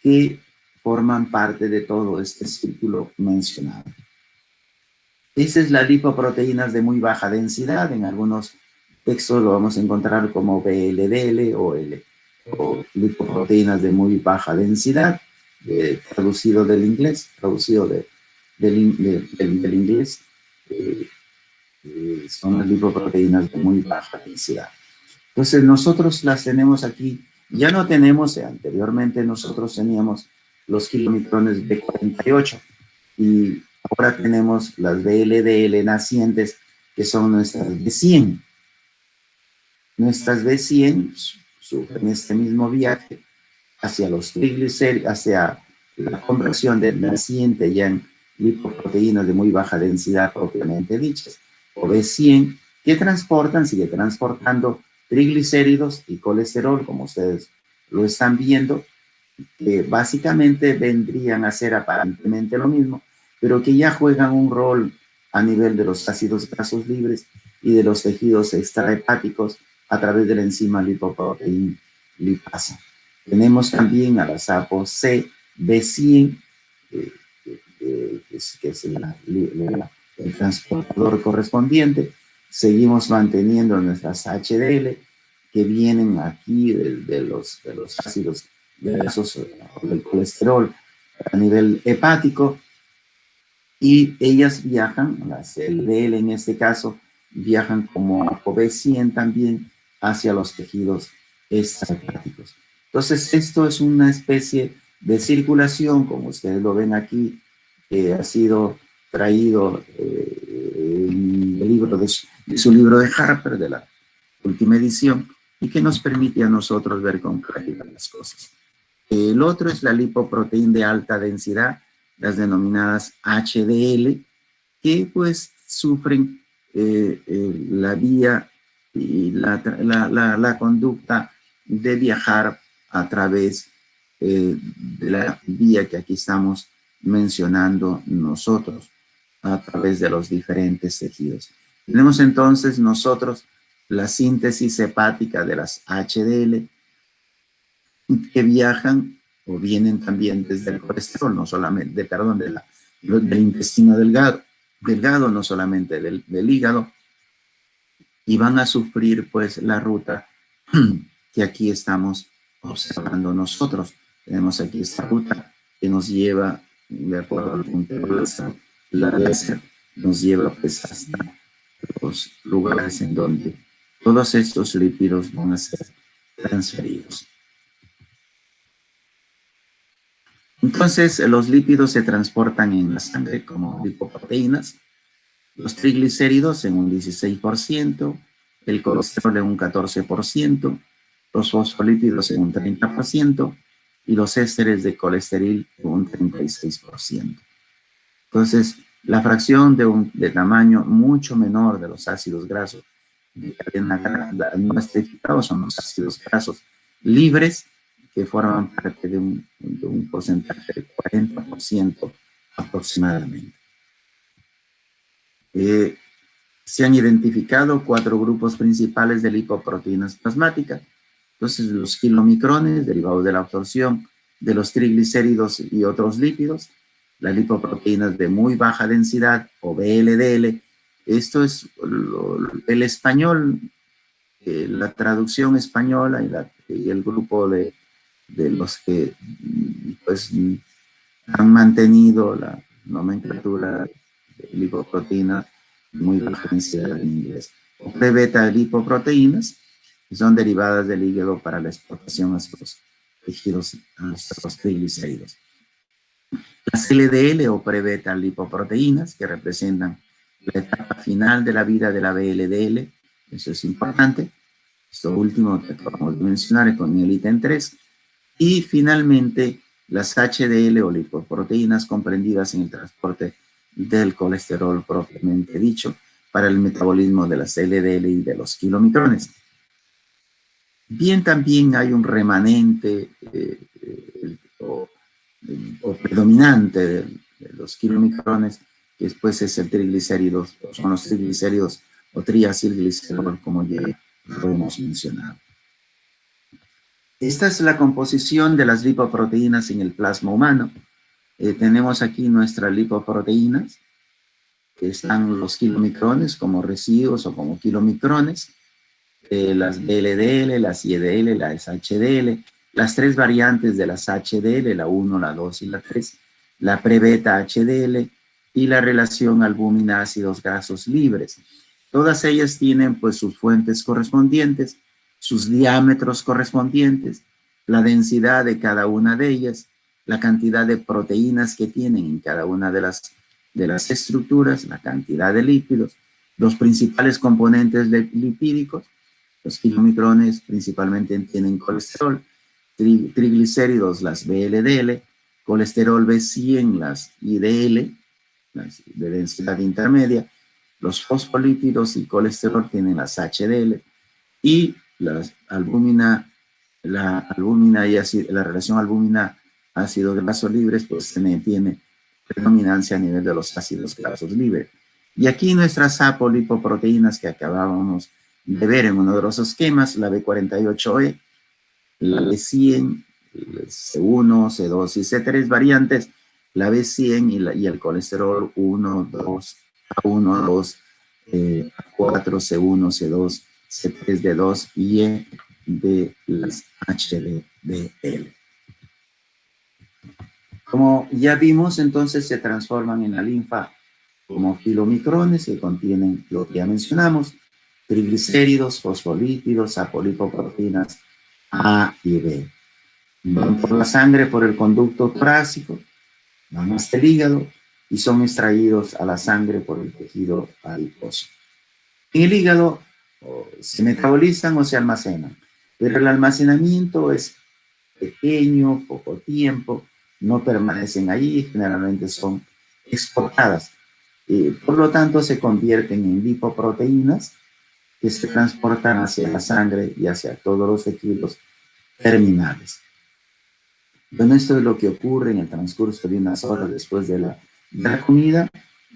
que forman parte de todo este círculo mencionado. Esa es las lipoproteínas de muy baja densidad. En algunos textos lo vamos a encontrar como VLDL o lipoproteínas de muy baja densidad, traducido del inglés, son las lipoproteínas de muy baja densidad. Entonces nosotros las tenemos aquí, ya no tenemos, anteriormente nosotros teníamos los kilomicrones B48 y ahora tenemos las VLDL nacientes que son nuestras B100. Nuestras B100 sufren este mismo viaje hacia los triglicéridos, hacia la conversión del naciente ya en lipoproteínas de muy baja densidad propiamente dichas, o B100, que sigue transportando triglicéridos y colesterol, como ustedes lo están viendo, que básicamente vendrían a ser aparentemente lo mismo, pero que ya juegan un rol a nivel de los ácidos grasos libres y de los tejidos extrahepáticos a través de la enzima lipoproteína lipasa. Tenemos también a las ApoC B100, que es el transportador correspondiente. Seguimos manteniendo nuestras HDL, que vienen aquí de los ácidos grasos del colesterol a nivel hepático, y ellas viajan, las LDL en este caso, viajan como ApoB100 también hacia los tejidos extrahepáticos. Entonces, esto es una especie de circulación, como ustedes lo ven aquí, que ha sido traído en el libro de su libro de Harper, de la última edición, y que nos permite a nosotros ver con claridad las cosas. El otro es la lipoproteína de alta densidad, las denominadas HDL, que pues sufren la vía y la conducta de viajar a través de la vía que aquí estamos mencionando nosotros, a través de los diferentes tejidos. Tenemos entonces nosotros la síntesis hepática de las HDL, que viajan o vienen también desde el colesterol, no solamente, del intestino delgado, no solamente del hígado, y van a sufrir pues la ruta que aquí estamos observando nosotros. Tenemos aquí esta ruta que nos lleva, de acuerdo al punto de la láser, nos lleva pues hasta los lugares en donde todos estos lípidos van a ser transferidos. Entonces, los lípidos se transportan en la sangre como lipoproteínas, los triglicéridos en un 16%, el colesterol en un 14%, los fosfolípidos en un 30% y los ésteres de colesterol en un 36%. Entonces, la fracción de tamaño mucho menor de los ácidos grasos de cadena no estrificados son los ácidos grasos libres, que forman parte de un porcentaje del 40% aproximadamente. Se han identificado 4 grupos principales de lipoproteínas plasmáticas. Entonces, los kilomicrones, derivados de la absorción de los triglicéridos y otros lípidos, las lipoproteínas de muy baja densidad o VLDL. Esto es el español, la traducción española y el grupo de los que pues han mantenido la nomenclatura de lipoproteína muy baja densidad en inglés. O pre-beta lipoproteínas, que son derivadas del hígado para la exportación hacia los tejidos, hacia los triglicéridos. Las LDL o pre-beta lipoproteínas, que representan la etapa final de la vida de la VLDL, eso es importante. Esto último que acabamos de mencionar con el ítem 3. Y finalmente, las HDL o lipoproteínas comprendidas en el transporte del colesterol propiamente dicho para el metabolismo de las LDL y de los kilomicrones. Bien, también hay un remanente o predominante de los kilomicrones, que después es el triglicéridos, son los triglicéridos o triacilglicerol, como ya lo hemos mencionado. Esta es la composición de las lipoproteínas en el plasma humano. Tenemos aquí nuestras lipoproteínas, que están los kilomicrones como residuos o como kilomicrones, las LDL, las IDL, las HDL, las 3 variantes de las HDL, la 1, la 2 y la 3, la pre-beta HDL y la relación albúmina ácidos grasos libres. Todas ellas tienen pues sus fuentes correspondientes sus diámetros correspondientes, la densidad de cada una de ellas, la cantidad de proteínas que tienen en cada una de las estructuras, la cantidad de lípidos, los principales componentes lipídicos. Los kilomicrones principalmente tienen colesterol, triglicéridos, las VLDL, colesterol B100, las IDL, las de densidad intermedia, los fosfolípidos y colesterol tienen las HDL, y la albúmina y la relación albúmina ácido graso libres, pues tiene predominancia a nivel de los ácidos grasos libres. Y aquí nuestras apolipoproteínas que acabábamos de ver en uno de los esquemas, la B48E, la B100, C1, C2 y C3 variantes, la B100 y el colesterol 1, 2, A1, 2, A4, C1, C2, C3D2 y E de las HDL. Como ya vimos, entonces se transforman en la linfa como kilomicrones que contienen lo que ya mencionamos, triglicéridos, fosfolípidos, apolipoproteínas A y B. Van por la sangre por el conducto torácico, van hasta el hígado y son extraídos a la sangre por el tejido adiposo. En el hígado se metabolizan o se almacenan, pero el almacenamiento es pequeño, poco tiempo, no permanecen allí, generalmente son exportadas. Por lo tanto, se convierten en lipoproteínas que se transportan hacia la sangre y hacia todos los tejidos terminales. Bueno, esto es lo que ocurre en el transcurso de unas horas después de la comida,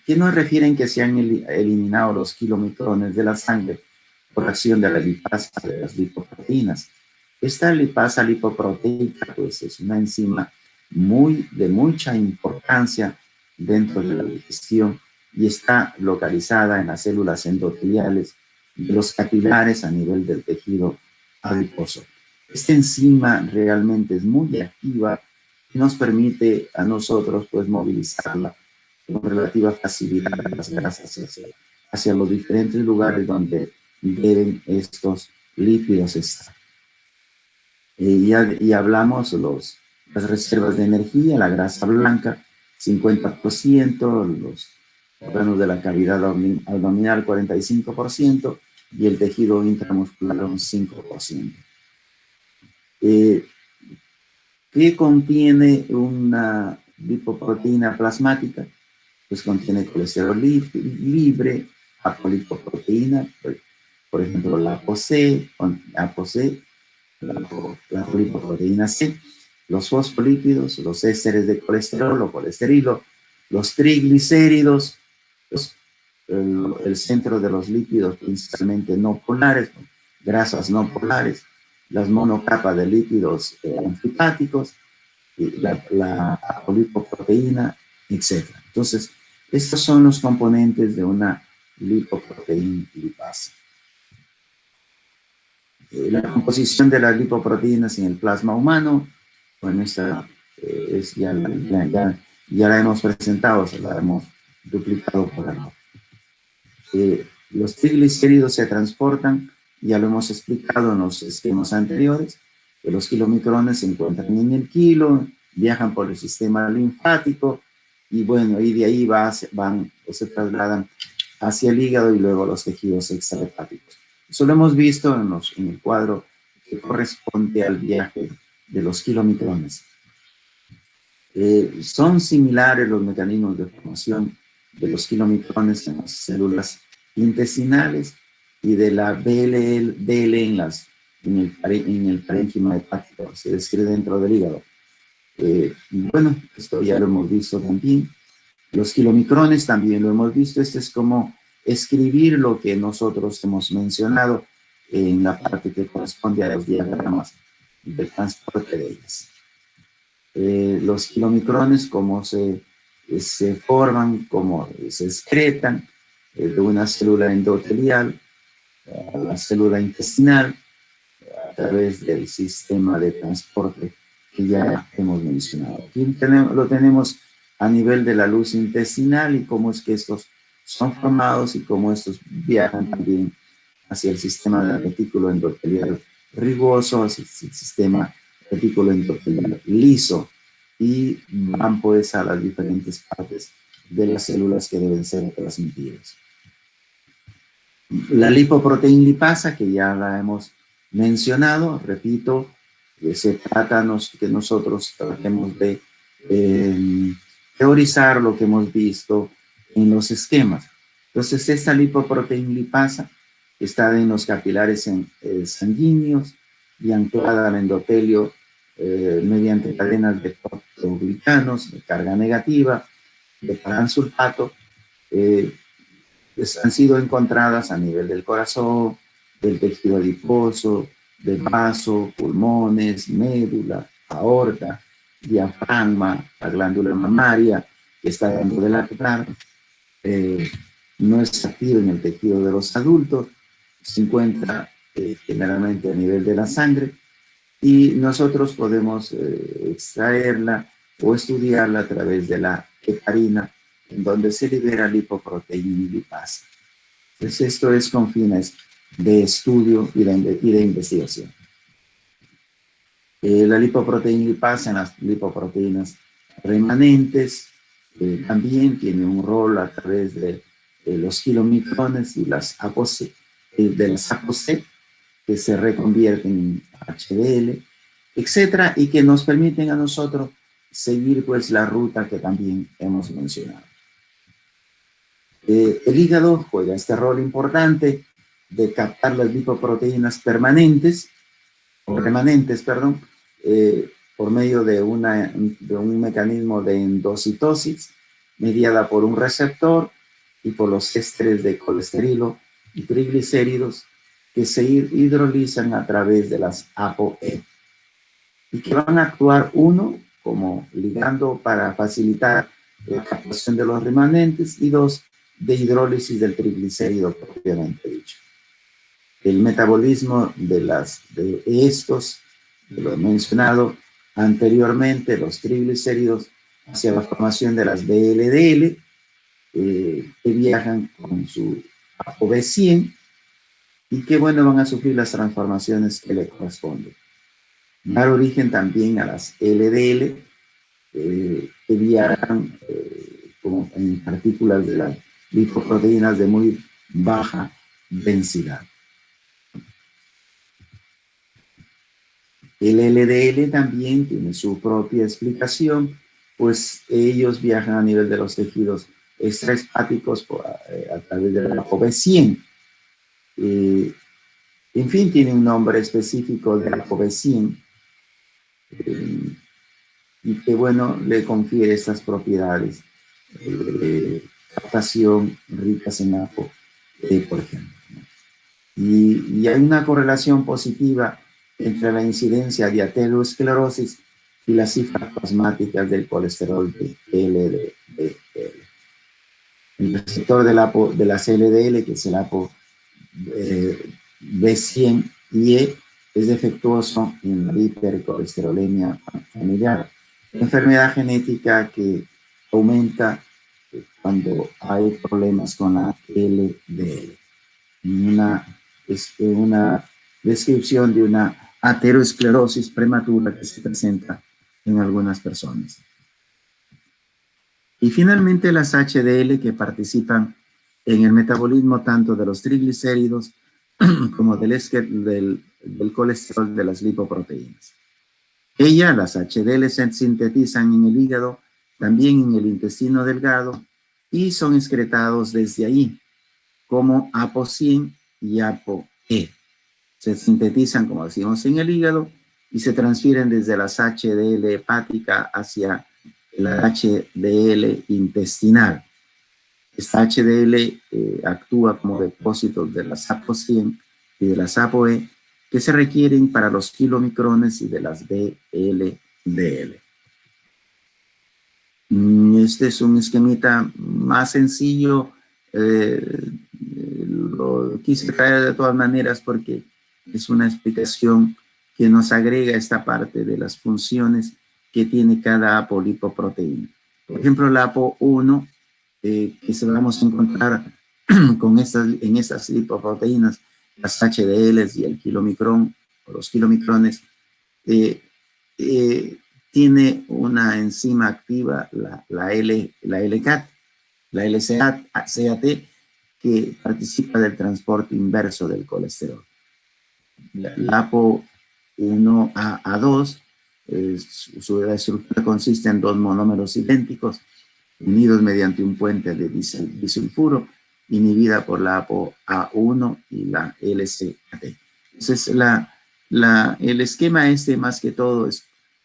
que nos refieren que se han eliminado los kilomicrones de la sangre por acción de la lipasa de las lipoproteínas. Esta lipasa lipoproteica pues, es una enzima de mucha importancia dentro de la digestión y está localizada en las células endoteliales de los capilares a nivel del tejido adiposo. Esta enzima realmente es muy activa y nos permite a nosotros pues movilizarla con relativa facilidad las grasas hacia los diferentes lugares donde deben estos lípidos estar. Y hablamos las reservas de energía, la grasa blanca 50%, los órganos de la cavidad abdominal 45% y el tejido intramuscular un 5%. ¿Qué contiene una lipoproteína plasmática? Pues contiene colesterol libre, apolipoproteína, por ejemplo la ApoC, la apolipoproteína C, los fosfolípidos, los ésteres de colesterol o colesterilo, los triglicéridos, el centro de los lípidos principalmente no polares, grasas no polares, las monocapas de lípidos antifáticos, la apolipoproteína, etc. Entonces, estos son los componentes de una lipoproteína lipasa. La composición de las lipoproteínas en el plasma humano, bueno, esta ya la hemos presentado, se la hemos duplicado por acá. Los triglicéridos se transportan, ya lo hemos explicado en los esquemas anteriores, que los kilomicrones se encuentran en el kilo, viajan por el sistema linfático y bueno, y de ahí se trasladan hacia el hígado y luego los tejidos extrahepáticos. Eso lo hemos visto en el cuadro que corresponde al viaje de los kilomicrones. Son similares los mecanismos de formación de los kilomicrones en las células intestinales y de la BLDL en el parénquima hepático, se describe dentro del hígado. Bueno, esto ya lo hemos visto también. Los kilomicrones también lo hemos visto. Este es como escribir lo que nosotros hemos mencionado en la parte que corresponde a los diagramas del transporte de ellas. Los kilomicrones, cómo se forman, cómo se excretan de una célula endotelial a la célula intestinal a través del sistema de transporte que ya hemos mencionado. Aquí lo tenemos a nivel de la luz intestinal y cómo es que estos son formados y cómo estos viajan también hacia el sistema del retículo endotelial rigoso, es el sistema retículo endotelial liso, y van pues a las diferentes partes de las células que deben ser transmitidas. La lipoproteína lipasa, que ya la hemos mencionado, repito, se trata que nosotros tratemos de teorizar lo que hemos visto en los esquemas. Entonces, esta lipoproteína lipasa está en los capilares sanguíneos y anclada al endotelio mediante cadenas de proteoglicanos de carga negativa, de paransulfato, han sido encontradas a nivel del corazón, del tejido adiposo, del vaso, pulmones, médula, aorta, diafragma, la glándula mamaria, que está dentro de la pilar. No es activa en el tejido de los adultos, se encuentra generalmente a nivel de la sangre, y nosotros podemos extraerla o estudiarla a través de la heparina, en donde se libera lipoproteína lipasa. Entonces, esto es con fines de estudio y de investigación. La lipoproteína lipasa en las lipoproteínas remanentes también tiene un rol a través de los kilomicrones y las ApoC, que se reconvierten en HDL, etcétera, y que nos permiten a nosotros seguir pues la ruta que también hemos mencionado. El hígado juega este rol importante de captar las lipoproteínas remanentes, por medio de un mecanismo de endocitosis mediada por un receptor y por los ésteres de colesterol y triglicéridos que se hidrolizan a través de las ApoE y que van a actuar como ligando para facilitar la captación de los remanentes, y dos, de hidrólisis del triglicérido propiamente dicho. El metabolismo de estos, lo he mencionado anteriormente, los triglicéridos hacia la formación de las VLDL, que viajan con su ApoB100 y que, bueno, van a sufrir las transformaciones que le corresponden. Dar origen también a las LDL, que viajan como en partículas de las lipoproteínas de muy baja densidad. El LDL también tiene su propia explicación, pues ellos viajan a nivel de los tejidos extrahepáticos a través de la ApoB100. En fin, tiene un nombre específico de la ApoB100 y que, bueno, le confiere estas propiedades de captación ricas en ApoB, por ejemplo. Y hay una correlación positiva entre la incidencia de aterosclerosis y las cifras plasmáticas del colesterol de LDL. El receptor de las LDL, que es el ApoB100-E, es defectuoso en la hipercolesterolemia familiar, enfermedad genética que aumenta cuando hay problemas con la LDL. Es una descripción de una aterosclerosis prematura que se presenta en algunas personas. Y finalmente las HDL, que participan en el metabolismo tanto de los triglicéridos como del colesterol de las lipoproteínas. Las HDL se sintetizan en el hígado, también en el intestino delgado, y son excretados desde ahí como ApoC y ApoE. Se sintetizan, como decimos, en el hígado y se transfieren desde las HDL hepática hacia la HDL intestinal. Esta HDL actúa como depósitos de las ApoC y de las ApoE que se requieren para los kilomicrones y de las VLDL. Este es un esquemita más sencillo. Lo quise traer de todas maneras porque es una explicación que nos agrega esta parte de las funciones que tiene cada apolipoproteína. Por ejemplo, la APO1, que se vamos a encontrar en estas lipoproteínas, las HDLs y el kilomicrón, o los kilomicrones, tiene una enzima activa, la LCAT, la LCAT, que participa del transporte inverso del colesterol. La APO1A2, su estructura consiste en dos monómeros idénticos unidos mediante un puente de disulfuro, inhibida por la ApoA1 y la LCAT. Entonces, el esquema más que todo es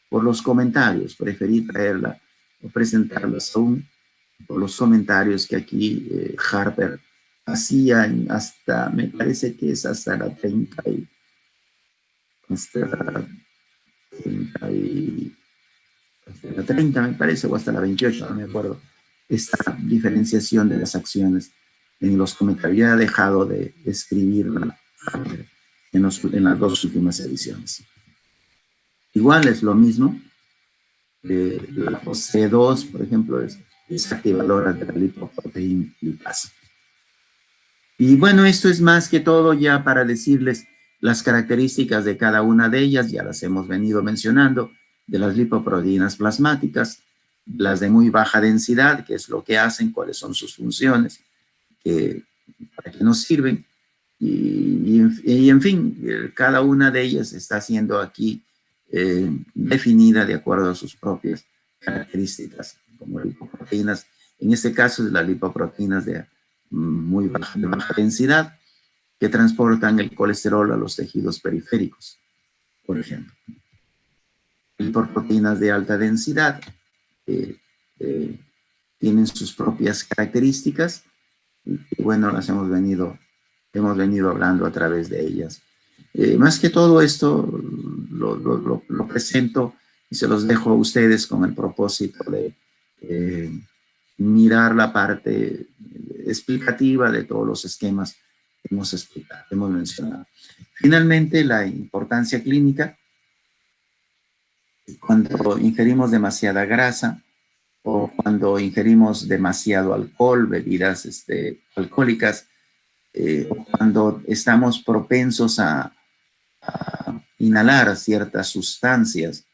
por los comentarios. Preferí traerla o presentarlas aún por los comentarios que aquí Harper hacía hasta, me parece que es hasta la 30 hasta la 30 me parece, o hasta la 28, no me acuerdo, esta diferenciación de las acciones en los comentarios. Ya ha dejado de escribirla en las dos últimas ediciones. Igual es lo mismo, la C2, por ejemplo, es activadora de la lipoproteína lipasa. Y bueno, esto es más que todo ya para decirles las características de cada una de ellas, ya las hemos venido mencionando, de las lipoproteínas plasmáticas, las de muy baja densidad, qué es lo que hacen, cuáles son sus funciones, para qué nos sirven, y en fin, cada una de ellas está siendo aquí definida de acuerdo a sus propias características, como lipoproteínas. En este caso, es las lipoproteínas de muy baja densidad, que transportan el colesterol a los tejidos periféricos, por ejemplo. Lipoproteínas de alta densidad tienen sus propias características y bueno, las hemos venido hablando a través de ellas. Más que todo esto lo presento y se los dejo a ustedes con el propósito de mirar la parte explicativa de todos los esquemas que hemos explicado, hemos mencionado. Finalmente, la importancia clínica. Cuando ingerimos demasiada grasa o cuando ingerimos demasiado alcohol, bebidas alcohólicas, o cuando estamos propensos a inhalar ciertas sustancias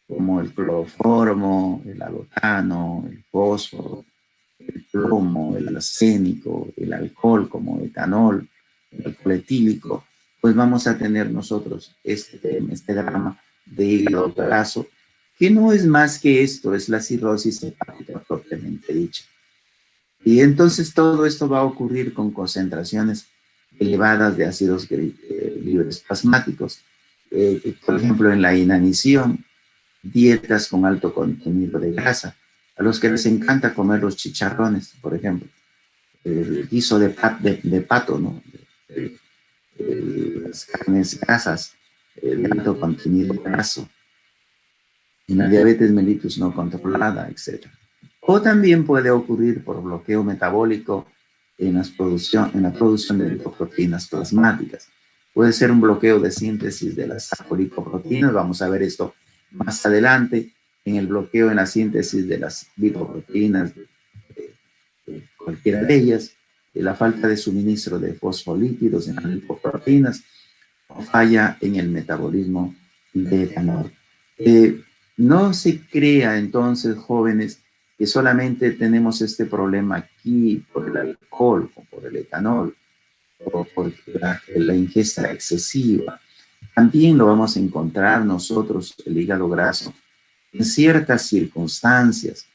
como el cloroformo, el halotano, el fósforo, el plomo, el arsénico, el alcohol como etanol, el alcohol etílico, pues vamos a tener nosotros este drama de hígado graso, que no es más que esto, es la cirrosis hepática propiamente dicha. Y entonces todo esto va a ocurrir con concentraciones elevadas de ácidos libres plasmáticos. Por ejemplo, en la inanición, dietas con alto contenido de grasa, a los que les encanta comer los chicharrones, por ejemplo, el guiso de pato, ¿no? Las carnes grasas, el alto contenido graso, en la diabetes mellitus no controlada, etc. O también puede ocurrir por bloqueo metabólico en la producción de lipoproteínas plasmáticas. Puede ser un bloqueo de síntesis de las lipoproteínas, vamos a ver esto más adelante, en el bloqueo en la síntesis de las lipoproteínas, cualquiera de ellas, la falta de suministro de fosfolípidos en las lipoproteínas, o falla en el metabolismo de etanol. No se crea entonces, jóvenes, que solamente tenemos este problema aquí por el alcohol o por el etanol o por la ingesta excesiva. También lo vamos a encontrar nosotros, el hígado graso, en ciertas circunstancias.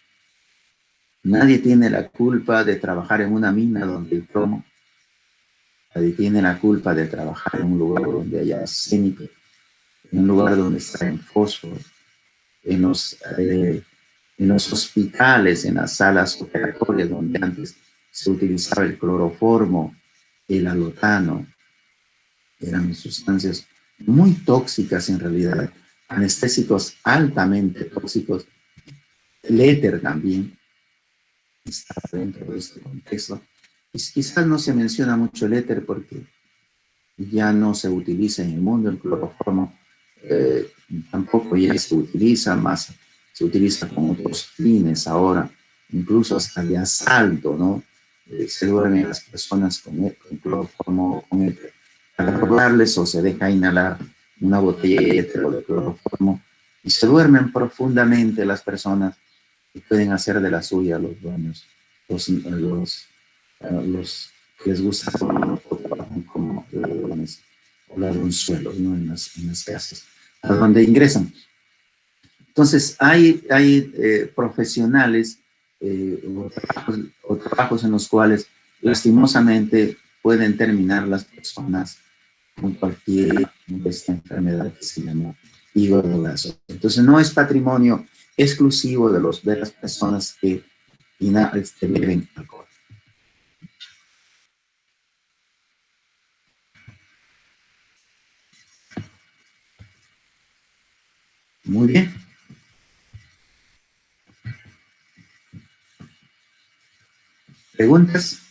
Nadie tiene la culpa de trabajar en una mina donde hay plomo. Nadie tiene la culpa de trabajar en un lugar donde haya arsénico, en un lugar donde está en fósforo, en los hospitales, en las salas operatorias donde antes se utilizaba el cloroformo, el halotano. Eran sustancias muy tóxicas en realidad, anestésicos altamente tóxicos. El éter también está dentro de este contexto. Y quizás no se menciona mucho el éter porque ya no se utiliza en el mundo. El cloroformo tampoco ya se utiliza más, se utiliza con otros fines ahora, incluso hasta de asalto, ¿no? Se duermen las personas con cloroformo, con éter, para robarles o se deja inhalar una botella de cloroformo y se duermen profundamente las personas y pueden hacer de la suya los dueños, los que les gusta como ladrones o ladronzuelos, ¿no? En las casas a donde ingresan. Entonces, hay profesionales o trabajos en los cuales lastimosamente pueden terminar las personas con cualquier de esta enfermedad que se llama hígado graso. Entonces, no es patrimonio exclusivo de las personas que beben alcohol. Muy bien. ¿Preguntas?